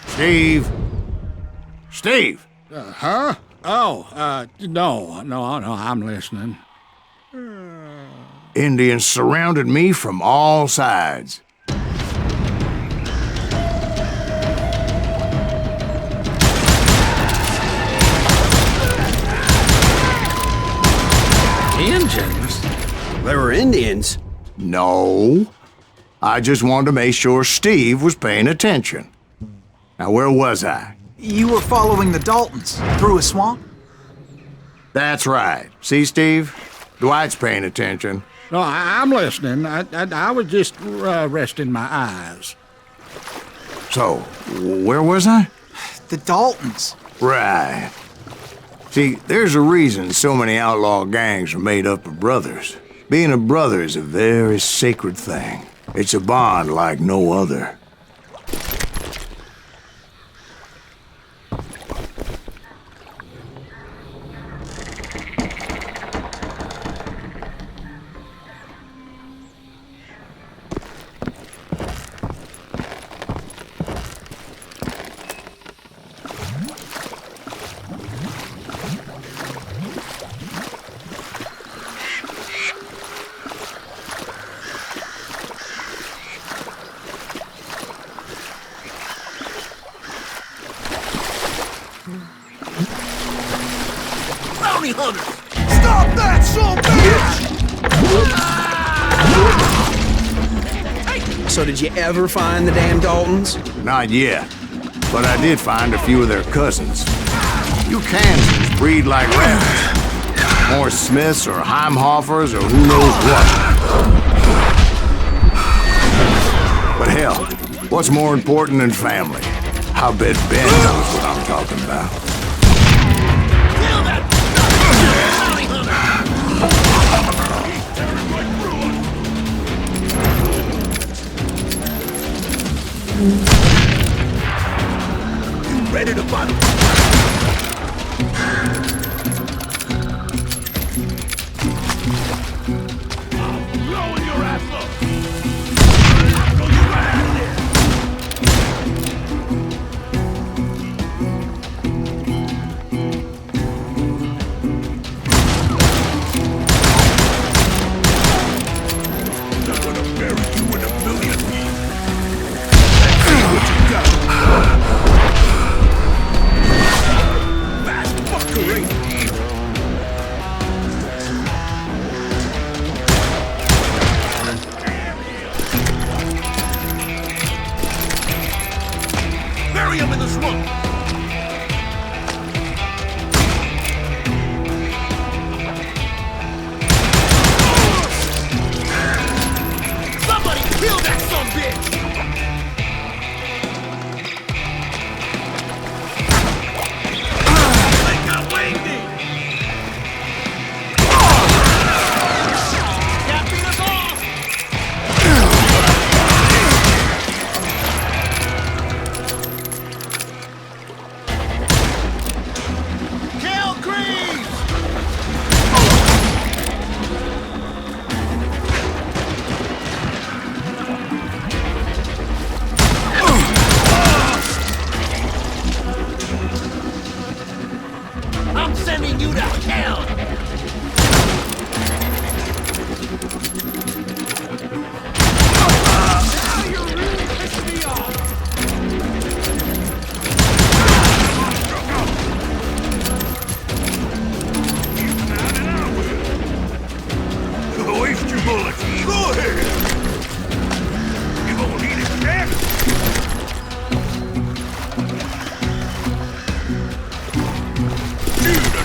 Steve? Steve! Huh? Oh, no, I'm listening. Indians surrounded me from all sides. Indians? They were Indians. No. I just wanted to make sure Steve was paying attention. Now, where was I? You were following the Daltons through a swamp? That's right. See, Steve? Dwight's paying attention. No, I'm listening. I was just resting my eyes. So, where was I? The Daltons. Right. See, there's a reason so many outlaw gangs are made up of brothers. Being a brother is a very sacred thing. It's a bond like no other. Bounty hunters! Stop that, son bitch! So did you ever find the damn Daltons? Not yet, but I did find a few of their cousins. You Kansans breed like rabbits. More Smiths or Heimhoffers or who knows what. But hell, what's more important than family? I bet Ben knows what I'm talking about. Kill that bounty hunter! You ready to battle? Blowing your ass up! Throw you right out of there! They're gonna bury you in a million. Let's see what you got. Fast fuckery. Bury him in the swamp! Somebody kill that sumbitch! They got wavy! Can't beat us off!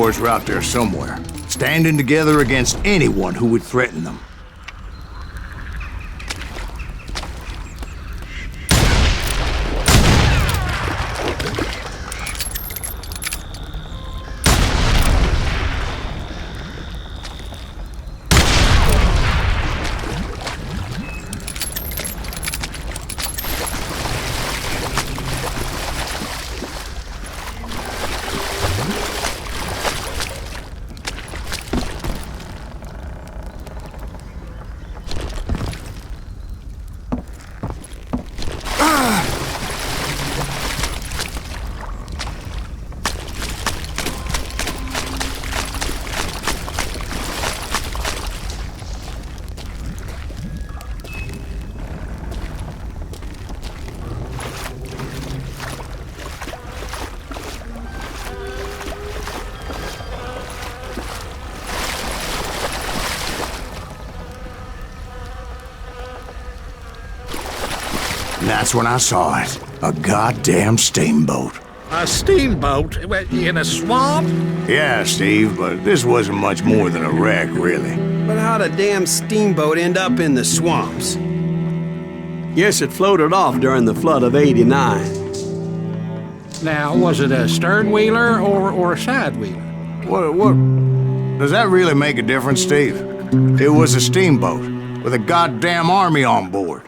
transports were out there somewhere, standing together against anyone who would threaten them. And that's when I saw it. A goddamn steamboat. A steamboat? In a swamp? Yeah, Steve, but this wasn't much more than a wreck, really. But how'd a damn steamboat end up in the swamps? Yes, it floated off during the flood of '89. Now, was it a stern-wheeler or a side-wheeler? What? Does that really make a difference, Steve? It was a steamboat with a goddamn army on board.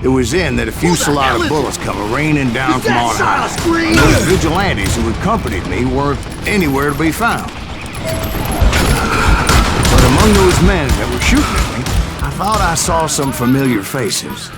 It was then that a fusillade of bullets come raining down from on high. Those vigilantes who accompanied me weren't anywhere to be found. But among those men that were shooting at me, I thought I saw some familiar faces.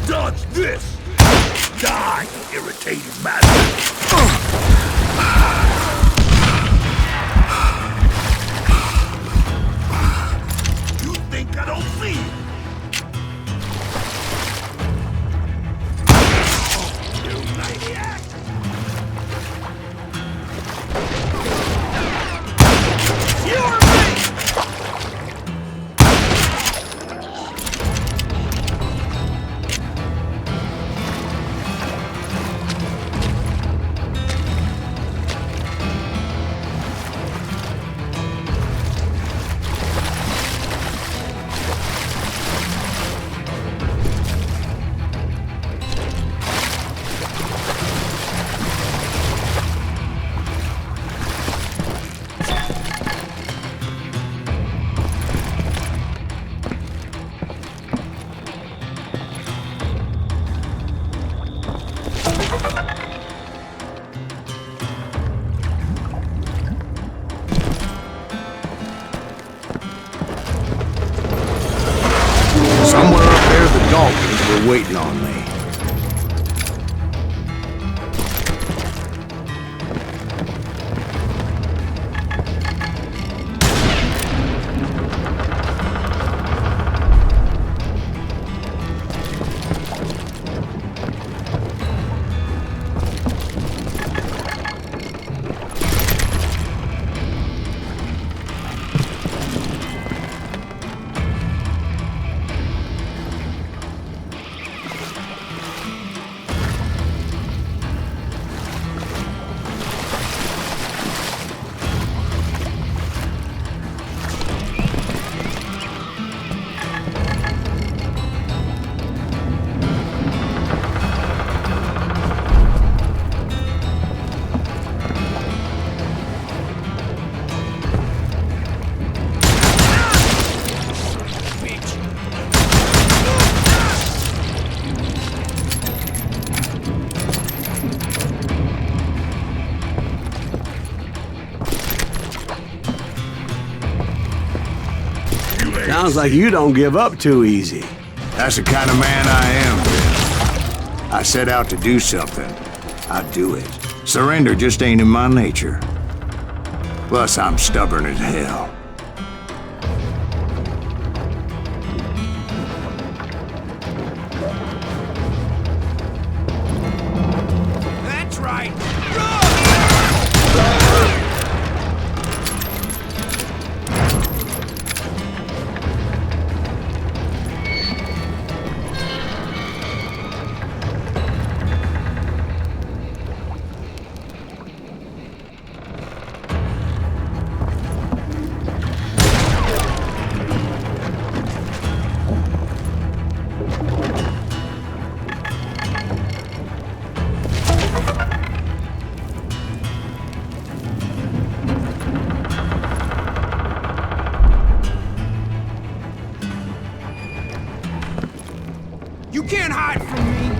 Dodge this! Die, irritating bastard! You think I don't see you? You maniac! Somewhere up there, the Dolphins were waiting on me. Sounds like you don't give up too easy. That's the kind of man I am, Bill. I set out to do something. I do it. Surrender just ain't in my nature. Plus, I'm stubborn as hell. That's right. You can't hide from me!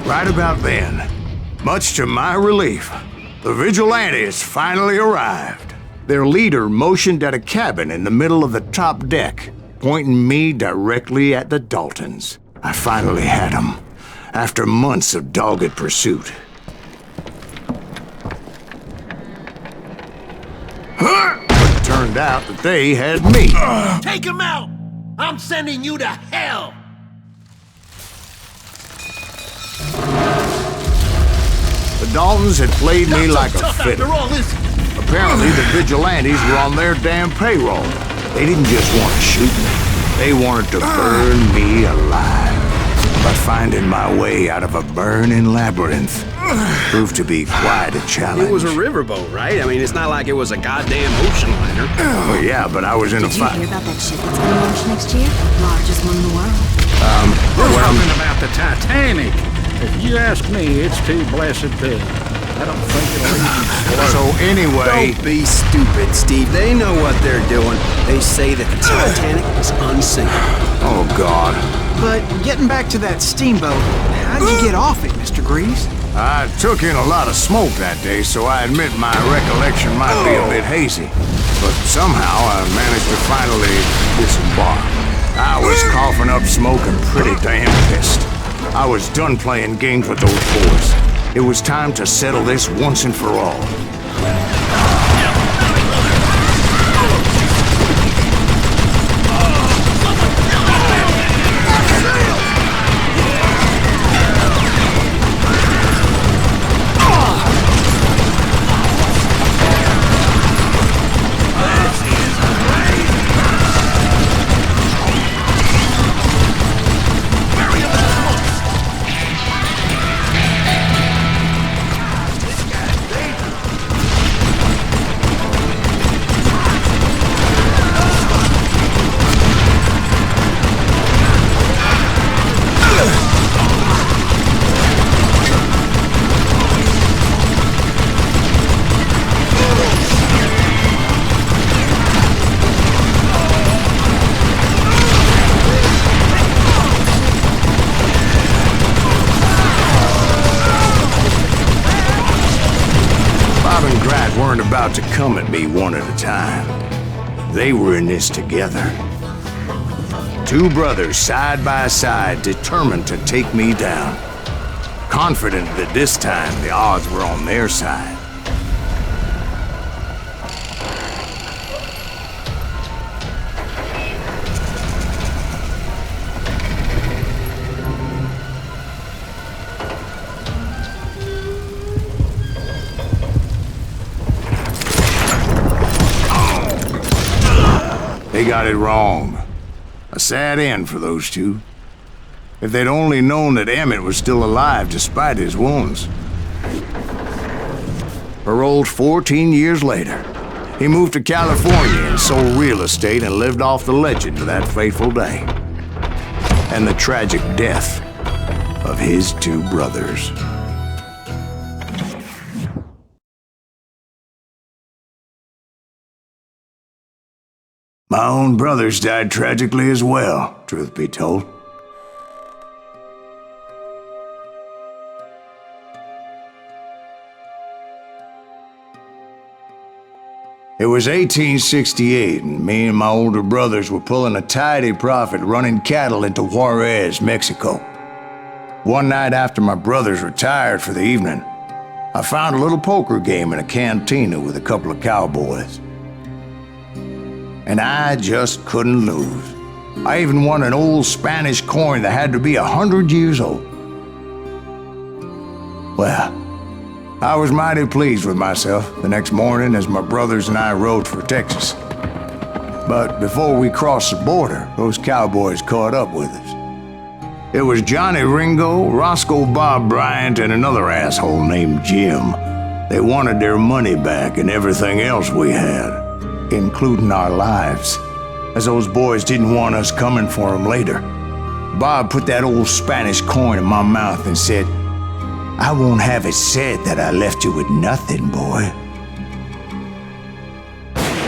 Right about then, much to my relief, the vigilantes finally arrived. Their leader motioned at a cabin in the middle of the top deck, pointing me directly at the Daltons. I finally had them, after months of dogged pursuit. It turned out that they had me. Take him out! I'm sending you to hell! The Daltons had played me like a fiddle. Apparently, the vigilantes were on their damn payroll. They didn't just want to shoot me. They wanted to burn me alive. But finding my way out of a burning labyrinth proved to be quite a challenge. It was a riverboat, right? I mean, it's not like it was a goddamn ocean liner. Well, yeah, but I was in a fight. Did you hear about that ship that's gonna launch next year? Largest one in the world. We're talking about the Titanic. If you ask me, it's too blessed big. I don't think it'll even So anyway... Don't be stupid, Steve. They know what they're doing. They say that the Titanic is unsinkable. Oh, God. But getting back to that steamboat, how'd you get off it, Mr. Greaves? I took in a lot of smoke that day, so I admit my recollection might be a bit hazy. But somehow I managed to finally disembark. I was coughing up smoke and pretty damn pissed. I was done playing games with those boys. It was time to settle this once and for all. to come at me one at a time. They were in this together. Two brothers side by side, determined to take me down. Confident that this time the odds were on their side. They got it wrong. A sad end for those two. If they'd only known that Emmett was still alive despite his wounds. Paroled 14 years later, he moved to California and sold real estate and lived off the legend of that fateful day. And the tragic death of his two brothers. My own brothers died tragically as well, truth be told. It was 1868, and me and my older brothers were pulling a tidy profit running cattle into Juarez, Mexico. One night after my brothers retired for the evening, I found a little poker game in a cantina with a couple of cowboys. And I just couldn't lose. I even won an old Spanish coin that had to be 100 years old. Well, I was mighty pleased with myself the next morning as my brothers and I rode for Texas. But before we crossed the border, those cowboys caught up with us. It was Johnny Ringo, Roscoe Bob Bryant, and another asshole named Jim. They wanted their money back and everything else we had, including our lives, as those boys didn't want us coming for them later. Bob put that old Spanish coin in my mouth and said, "I won't have it said that I left you with nothing, boy."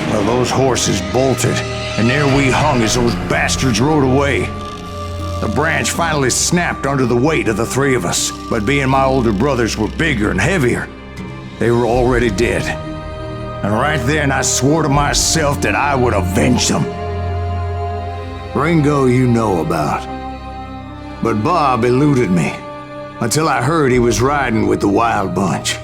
Well, those horses bolted, and there we hung as those bastards rode away. The branch finally snapped under the weight of the three of us, but being my older brothers were bigger and heavier, they were already dead. And right then I swore to myself that I would avenge them. Ringo you know about. But Bob eluded me, until I heard he was riding with the Wild Bunch.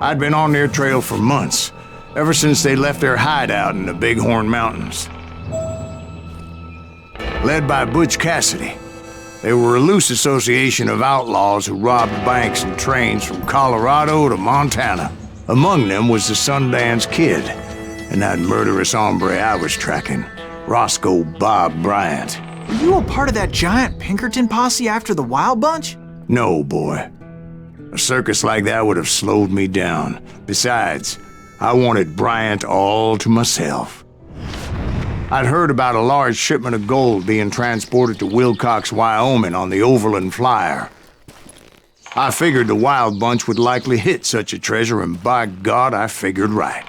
I'd been on their trail for months, ever since they left their hideout in the Bighorn Mountains. Led by Butch Cassidy, they were a loose association of outlaws who robbed banks and trains from Colorado to Montana. Among them was the Sundance Kid, and that murderous hombre I was tracking, Roscoe Bob Bryant. Were you a part of that giant Pinkerton posse after the Wild Bunch? No, boy. A circus like that would have slowed me down. Besides, I wanted Bryant all to myself. I'd heard about a large shipment of gold being transported to Wilcox, Wyoming on the Overland Flyer. I figured the Wild Bunch would likely hit such a treasure, and by God, I figured right.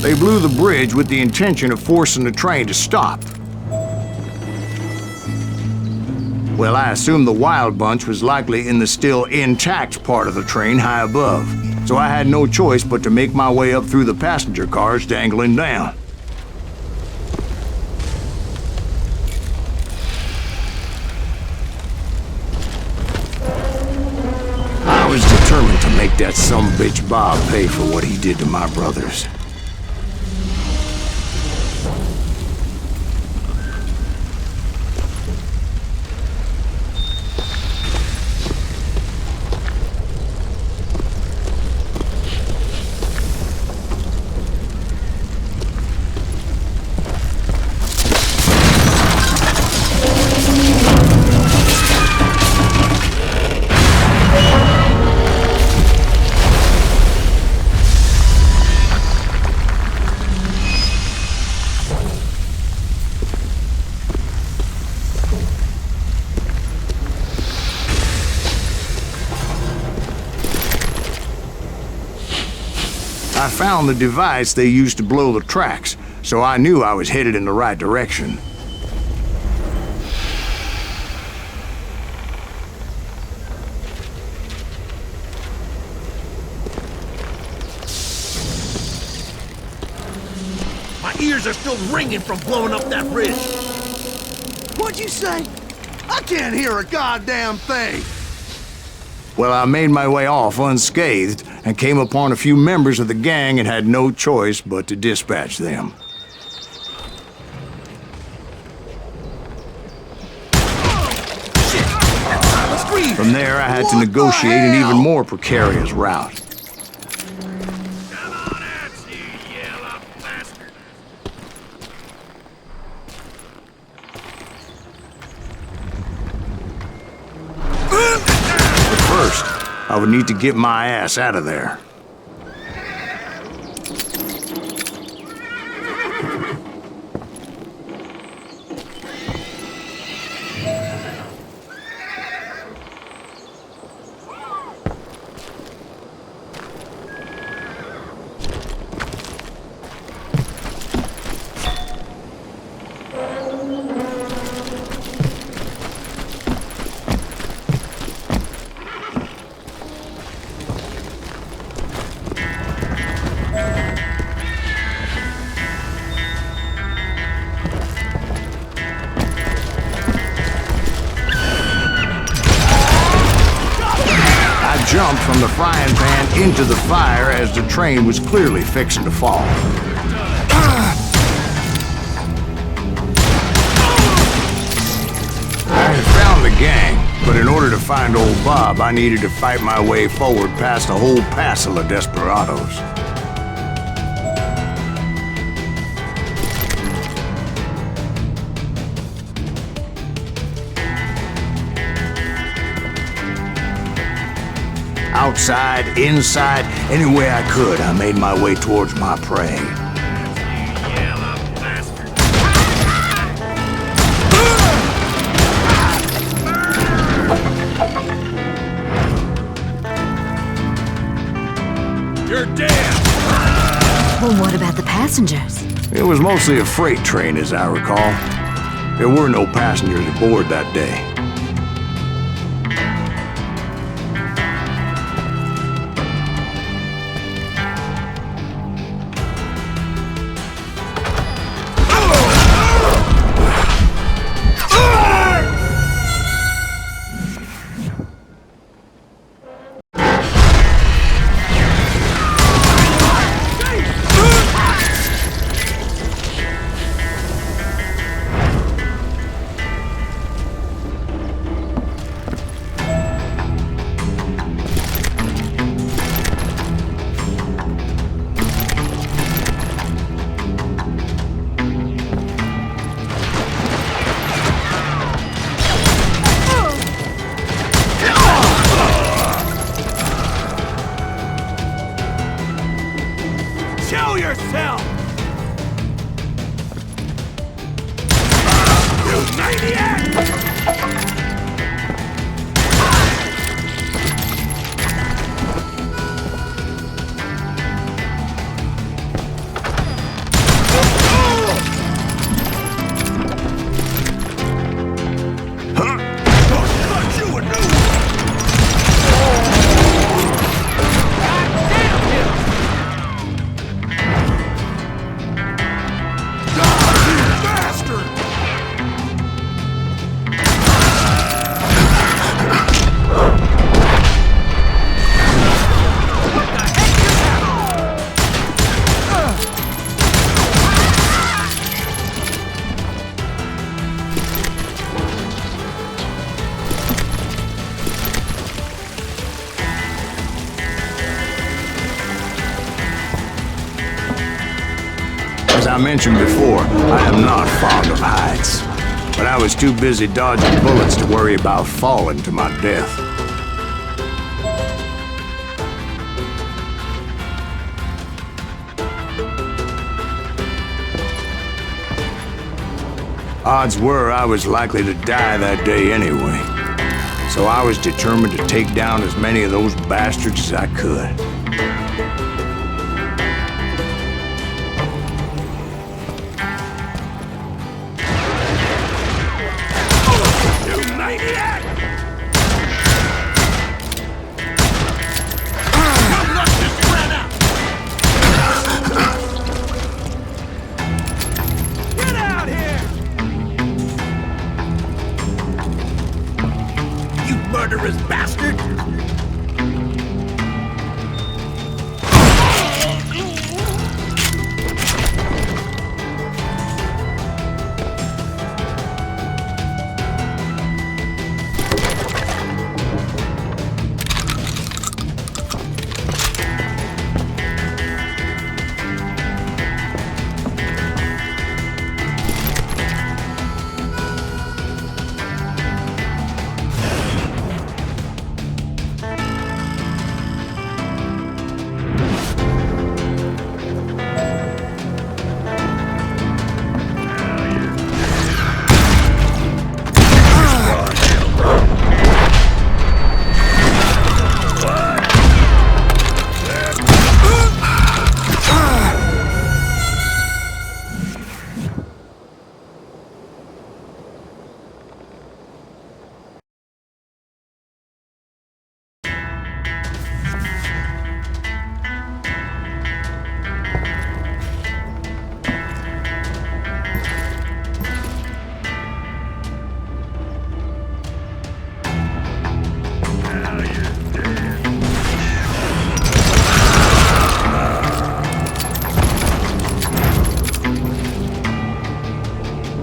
They blew the bridge with the intention of forcing the train to stop. Well, I assumed the Wild Bunch was likely in the still intact part of the train high above, so I had no choice but to make my way up through the passenger cars dangling down. I was determined to make that sumbitch Bob pay for what he did to my brothers. I found the device they used to blow the tracks, so I knew I was headed in the right direction. My ears are still ringing from blowing up that bridge. What'd you say? I can't hear a goddamn thing. Well, I made my way off unscathed and came upon a few members of the gang and had no choice but to dispatch them. From there, I had to negotiate an even more precarious route. Come on out, you yellow bastard. But first, I would need to get my ass out of there. Jumped from the frying pan into the fire as the train was clearly fixing to fall. I had found the gang, but in order to find old Bob, I needed to fight my way forward past a whole passel of desperados. Outside, inside, any way I could, I made my way towards my prey. You're dead! Well, what about the passengers? It was mostly a freight train, as I recall. There were no passengers aboard that day. Show yourself! You maniac! I mentioned before, I am not fond of heights. But I was too busy dodging bullets to worry about falling to my death. Odds were I was likely to die that day anyway. So I was determined to take down as many of those bastards as I could. You maniac! Get out here! You murderous bastard!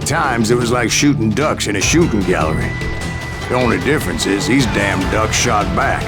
Times it was like shooting ducks in a shooting gallery. The only difference is these damn ducks shot back.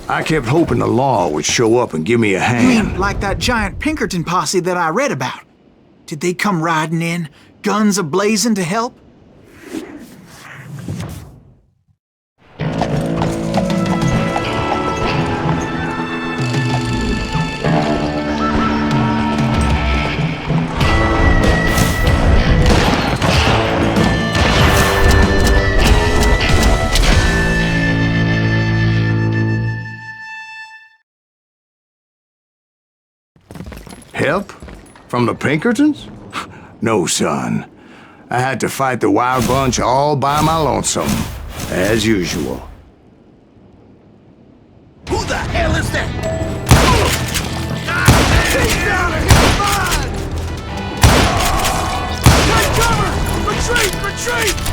I kept hoping the law would show up and give me a You hand. mean like that giant Pinkerton posse that I read about? Did they come riding in, guns a-blazing to help? Help? From the Pinkertons? No, son. I had to fight the wild bunch all by my lonesome, as usual. Who the hell is that? Take down or he's mine! Take cover! Retreat! Retreat!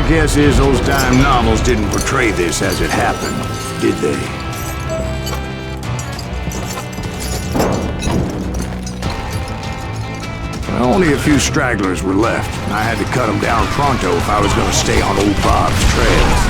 My guess is those dime novels didn't portray this as it happened, did they? Well, only a few stragglers were left, and I had to cut them down pronto if I was going to stay on old Bob's trails.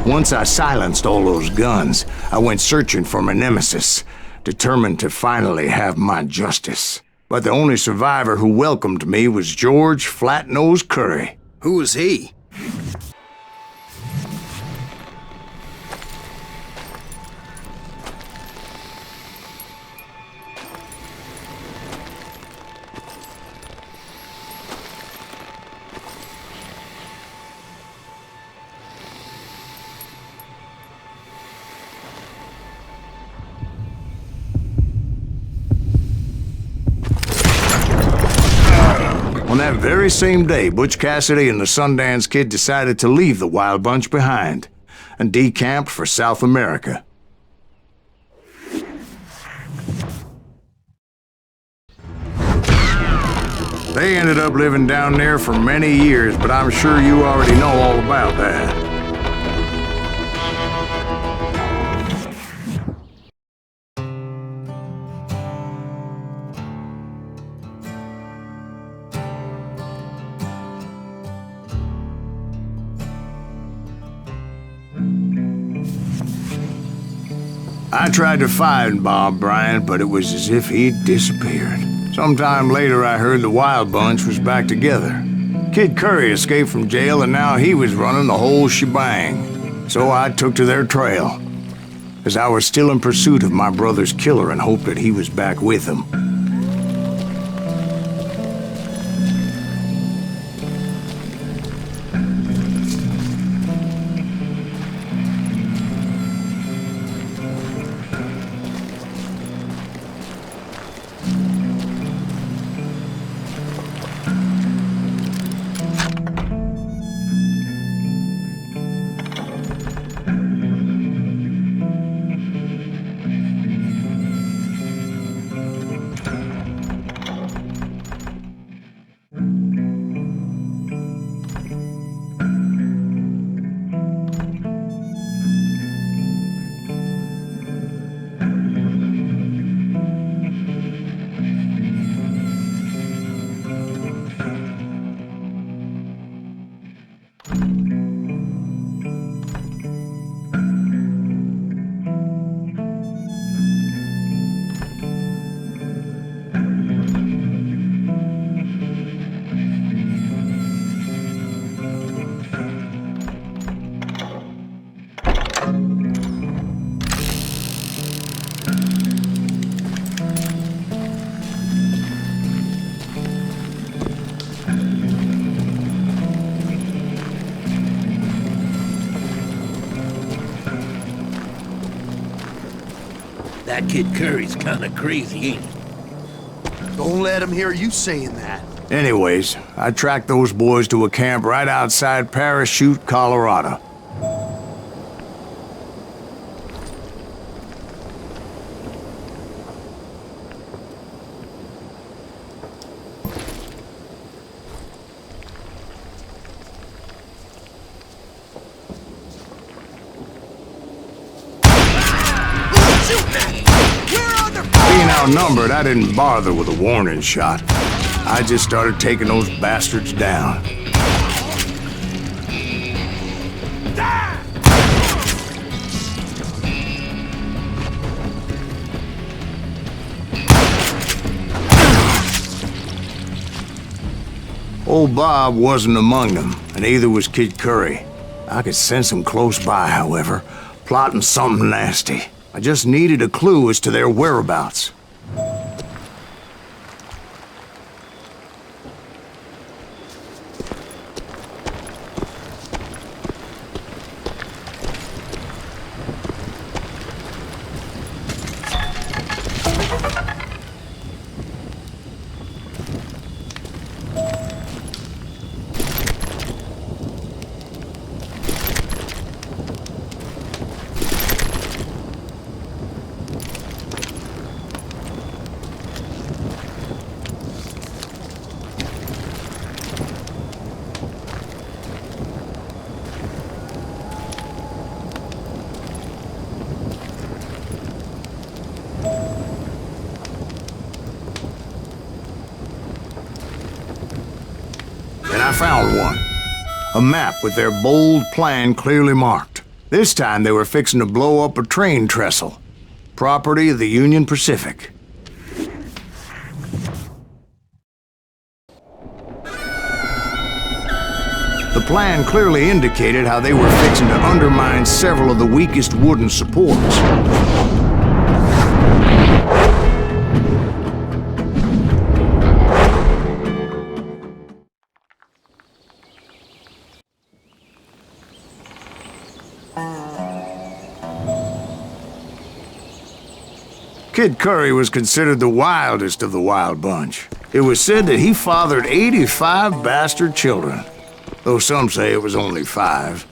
Once I silenced all those guns, I went searching for my nemesis, determined to finally have my justice. But the only survivor who welcomed me was George Flat-Nose Curry. Who was he? On that very same day, Butch Cassidy and the Sundance Kid decided to leave the Wild Bunch behind and decamped for South America. They ended up living down there for many years, but I'm sure you already know all about that. I tried to find Bob Bryant, but it was as if he'd disappeared. Sometime later, I heard the Wild Bunch was back together. Kid Curry escaped from jail, and now he was running the whole shebang. So I took to their trail, as I was still in pursuit of my brother's killer and hoped that he was back with him. That kid Curry's kinda crazy, ain't he? Don't let him hear you saying that. Anyways, I tracked those boys to a camp right outside Parachute, Colorado. Being outnumbered, I didn't bother with a warning shot. I just started taking those bastards down. Old Bob wasn't among them, and neither was Kid Curry. I could sense him close by, however, plotting something nasty. I just needed a clue as to their whereabouts. I found one. A map with their bold plan clearly marked. This time they were fixing to blow up a train trestle. Property of the Union Pacific. The plan clearly indicated how they were fixing to undermine several of the weakest wooden supports. Kid Curry was considered the wildest of the wild bunch. It was said that he fathered 85 bastard children, though some say it was only 5.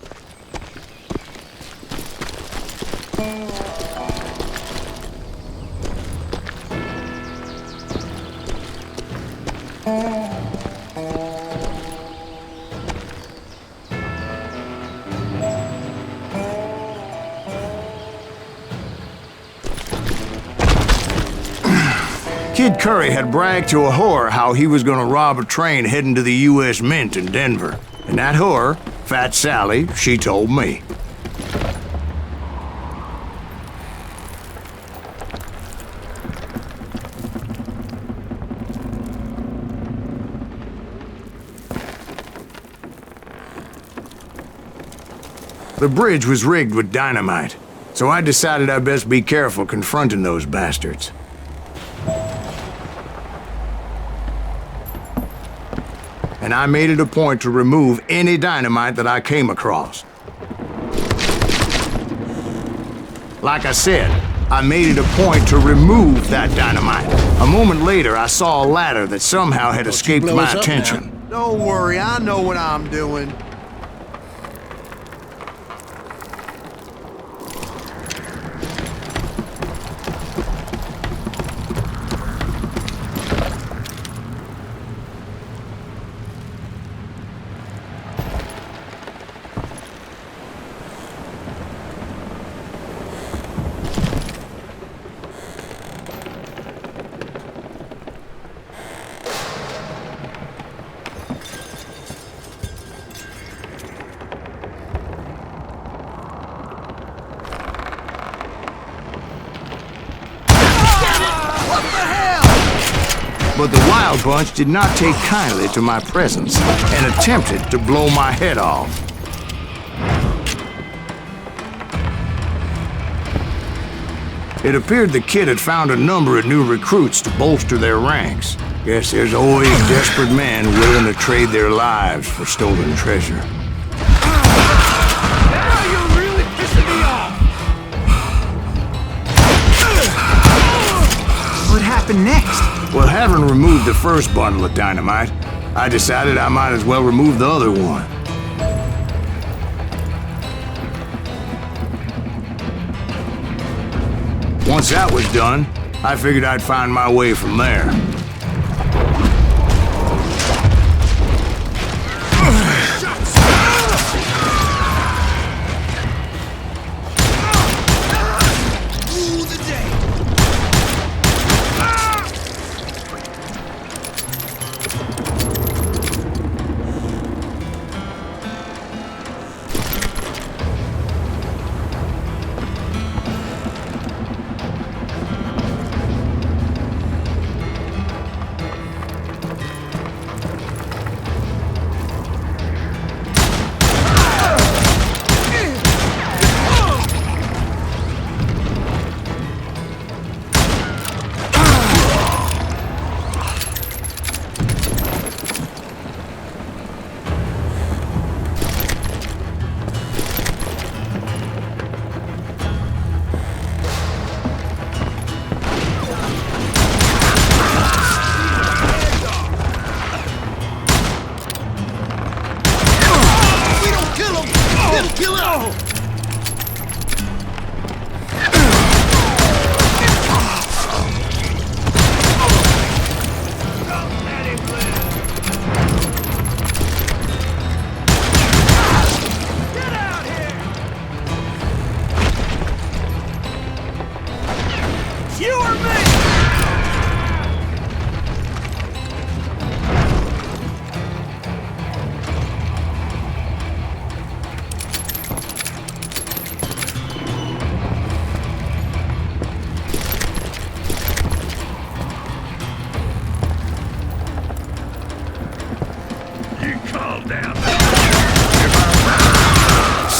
Kid Curry had bragged to a whore how he was gonna rob a train heading to the U.S. Mint in Denver. And that whore, Fat Sally, she told me. The bridge was rigged with dynamite, so I decided I'd best be careful confronting those bastards. And I made it a point to remove any dynamite that I came across. Like I said, I made it a point to remove that dynamite. A moment later, I saw a ladder that somehow had escaped my attention. Don't worry, I know what I'm doing. But the wild bunch did not take kindly to my presence and attempted to blow my head off. It appeared the kid had found a number of new recruits to bolster their ranks. Guess there's always desperate men willing to trade their lives for stolen treasure. Now you're really pissing me off! happened next? Well, having removed the first bundle of dynamite, I decided I might as well remove the other one. Once that was done, I figured I'd find my way from there.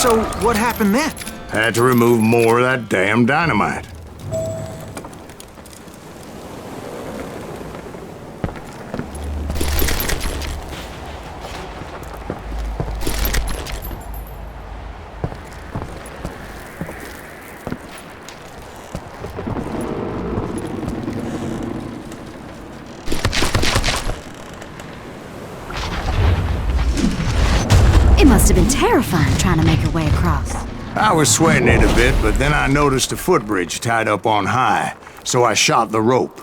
So, what happened then? Had to remove more of that damn dynamite. It must have been terrifying trying to make her way across. I was sweating it a bit, but then I noticed a footbridge tied up on high, so I shot the rope.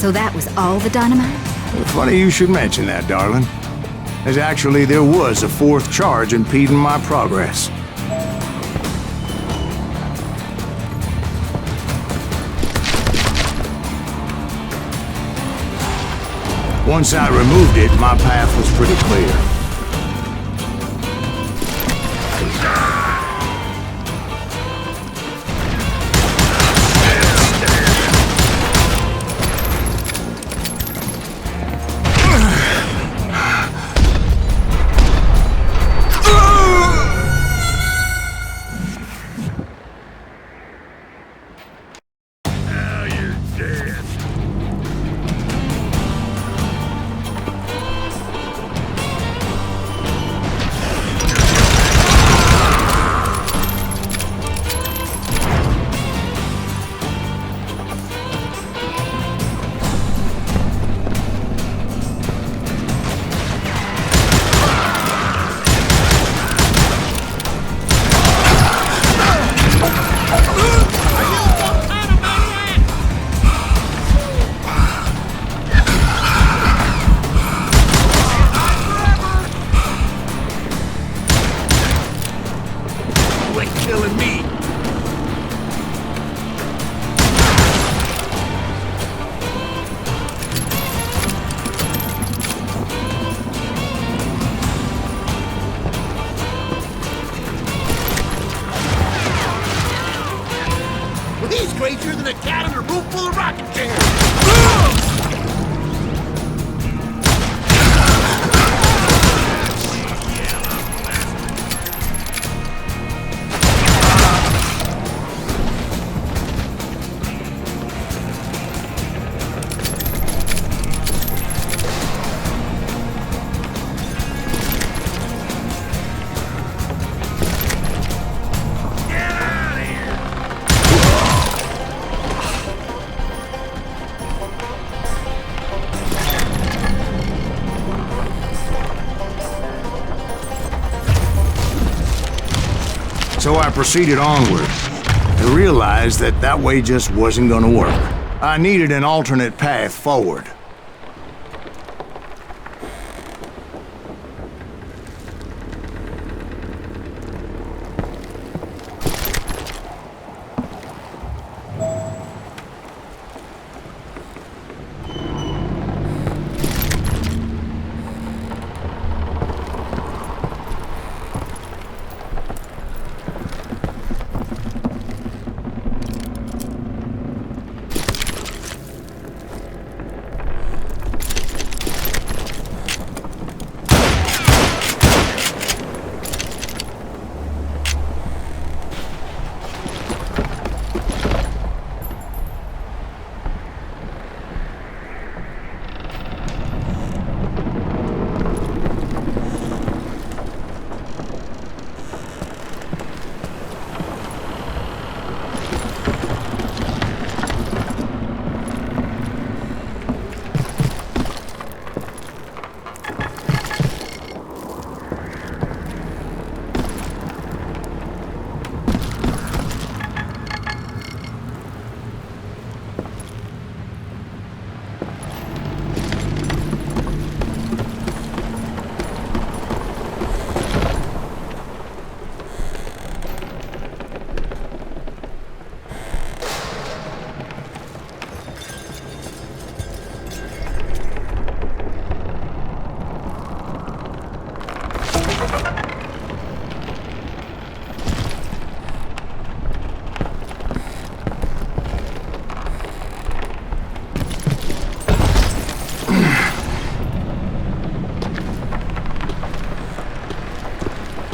So that was all the dynamite? Funny you should mention that, darling. As actually there was a fourth charge impeding my progress. Once I removed it, my path was pretty clear. So I proceeded onward. I realized that that way just wasn't gonna work. I needed an alternate path forward.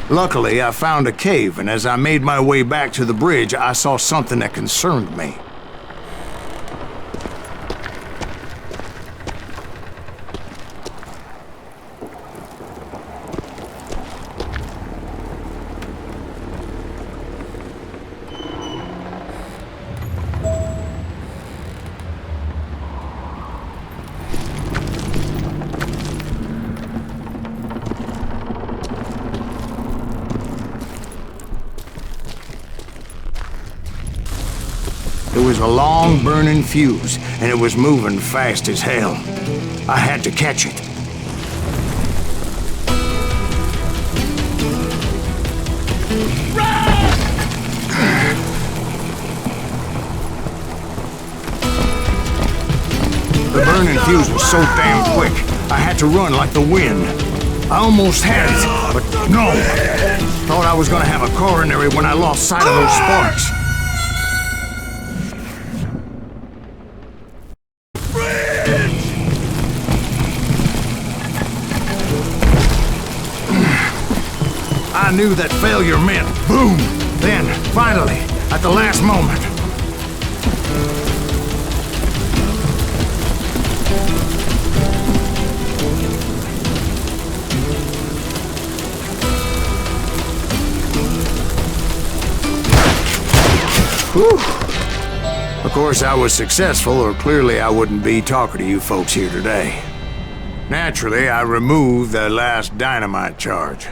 Luckily, I found a cave, and as I made my way back to the bridge, I saw something that concerned me. It was a long burning fuse, and it was moving fast as hell. I had to catch it. The burning fuse was so damn quick, I had to run like the wind. I almost had it, but no. Thought I was gonna have a coronary when I lost sight of those sparks. I knew that failure meant boom. Then, finally, at the last moment. Whew. Of course, I was successful, or clearly I wouldn't be talking to you folks here today. Naturally, I removed the last dynamite charge.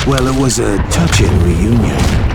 Well, it was a touching reunion.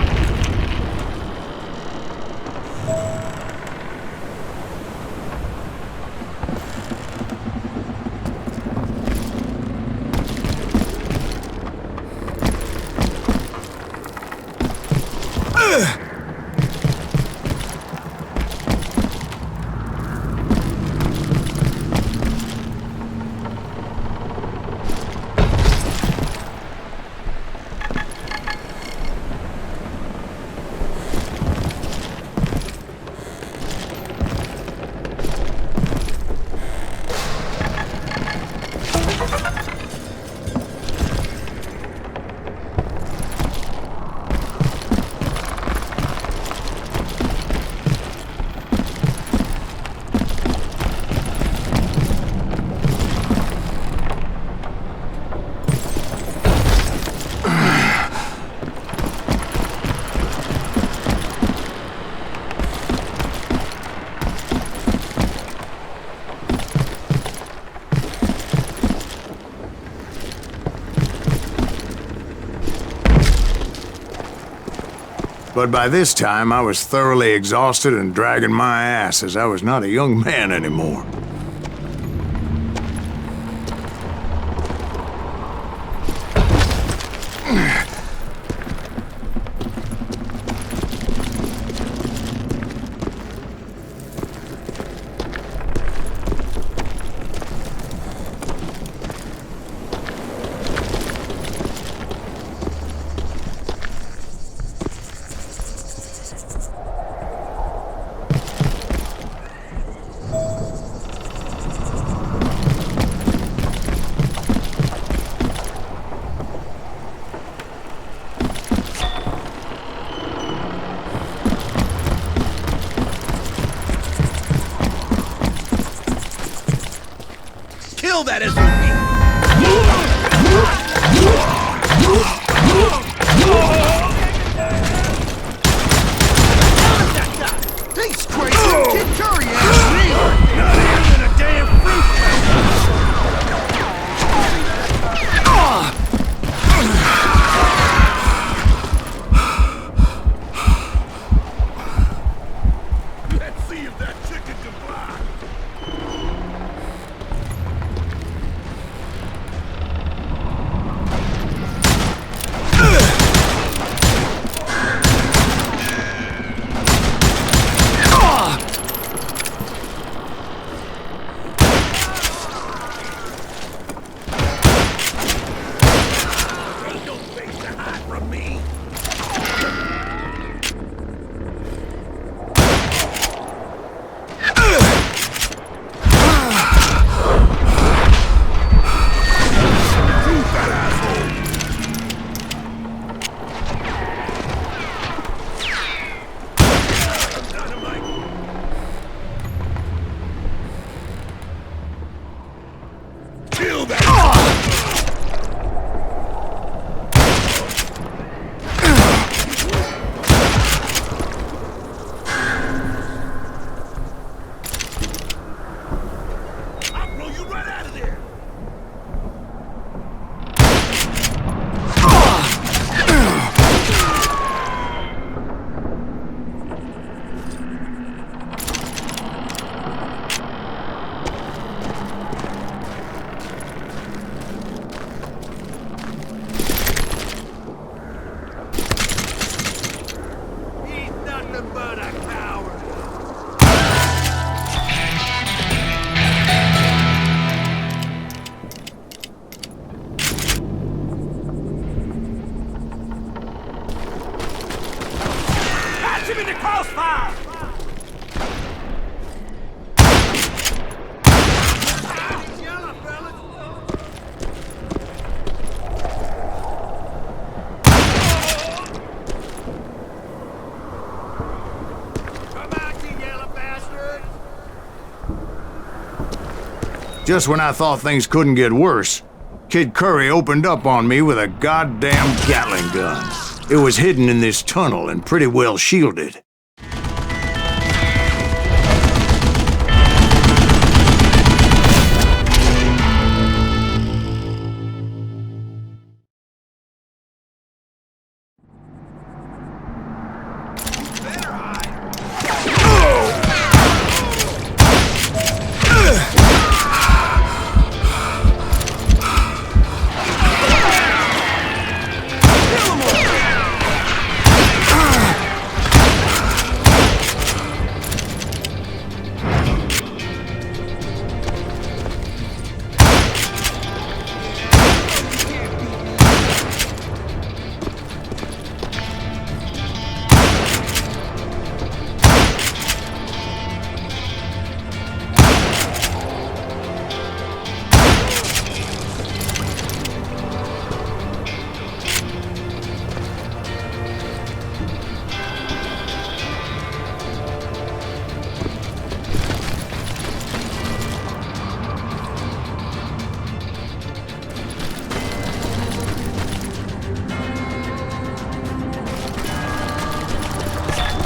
But by this time, I was thoroughly exhausted and dragging my ass as I was not a young man anymore. Kill that SUV! He's crazy! Kid Curry asked me! Not even a damn fruit Let's see if that chicken can fly! Just when I thought things couldn't get worse, Kid Curry opened up on me with a goddamn Gatling gun. It was hidden in this tunnel and pretty well shielded.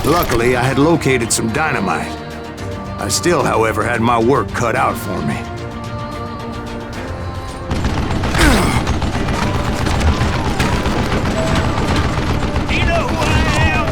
Luckily, I had located some dynamite. I still, however, had my work cut out for me. You know who I am?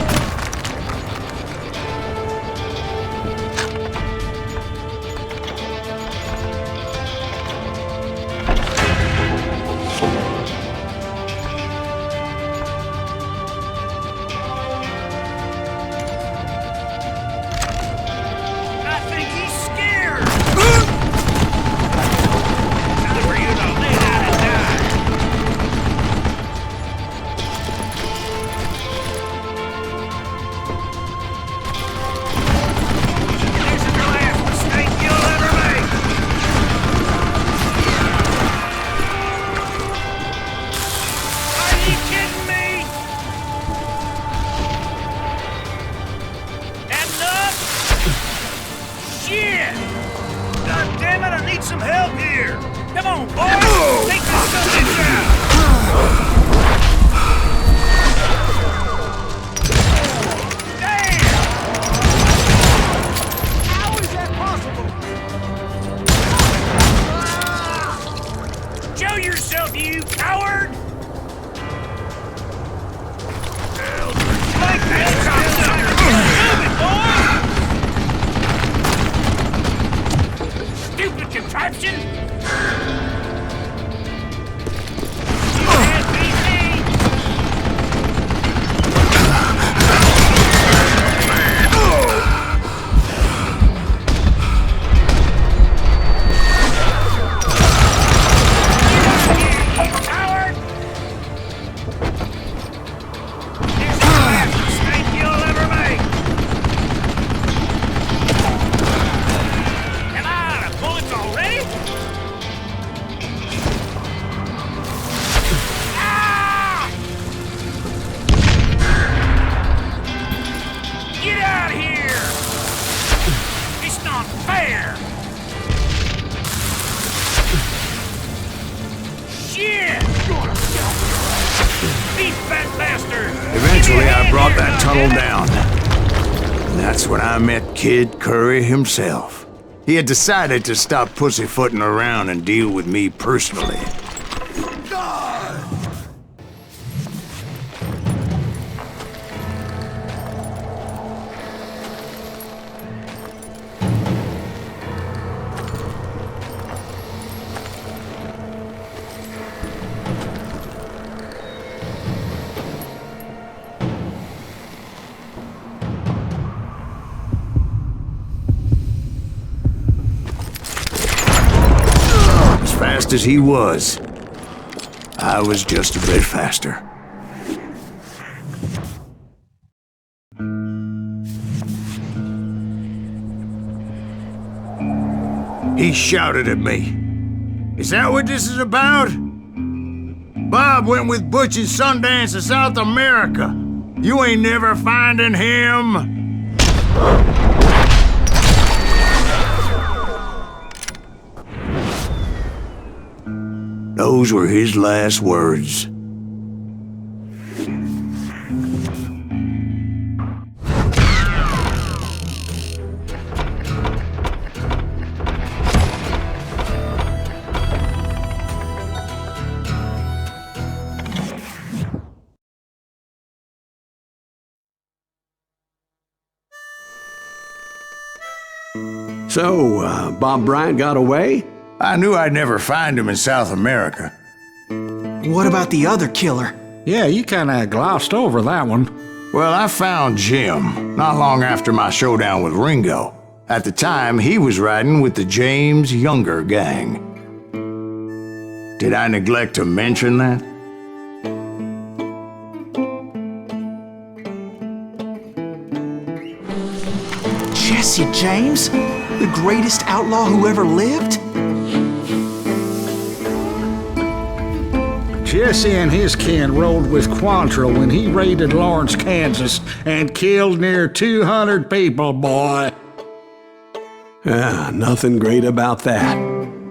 Shit! God damn it, I need some help here! Come on, boys! Take this bitch out! Show yourself, you coward! Like that, stupid contraption! You can't beat me! Eventually, I brought that tunnel down. And that's when I met Kid Curry himself. He had decided to stop pussyfooting around and deal with me personally. Fast as he was, I was just a bit faster. He shouted at me. "Is that what this is about? Bob went with Butch and Sundance to South America. You ain't never finding him." Those were his last words. So, Bob Bryant got away? I knew I'd never find him in South America. What about the other killer? Yeah, you kinda glossed over that one. Well, I found Jim not long after my showdown with Ringo. At the time, he was riding with the James Younger gang. Did I neglect to mention that? Jesse James? The greatest outlaw who ever lived? Jesse and his kin rode with Quantrill when he raided Lawrence, Kansas, and killed near 200 people, boy. Nothing great about that.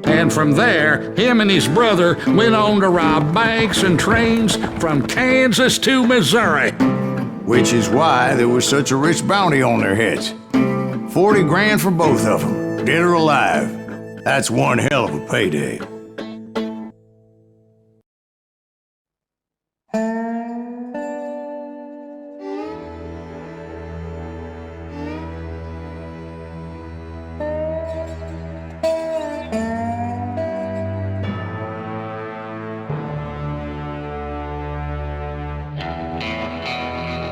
And from there, him and his brother went on to rob banks and trains from Kansas to Missouri. Which is why there was such a rich bounty on their heads. 40 grand for both of them, dead or alive. That's one hell of a payday.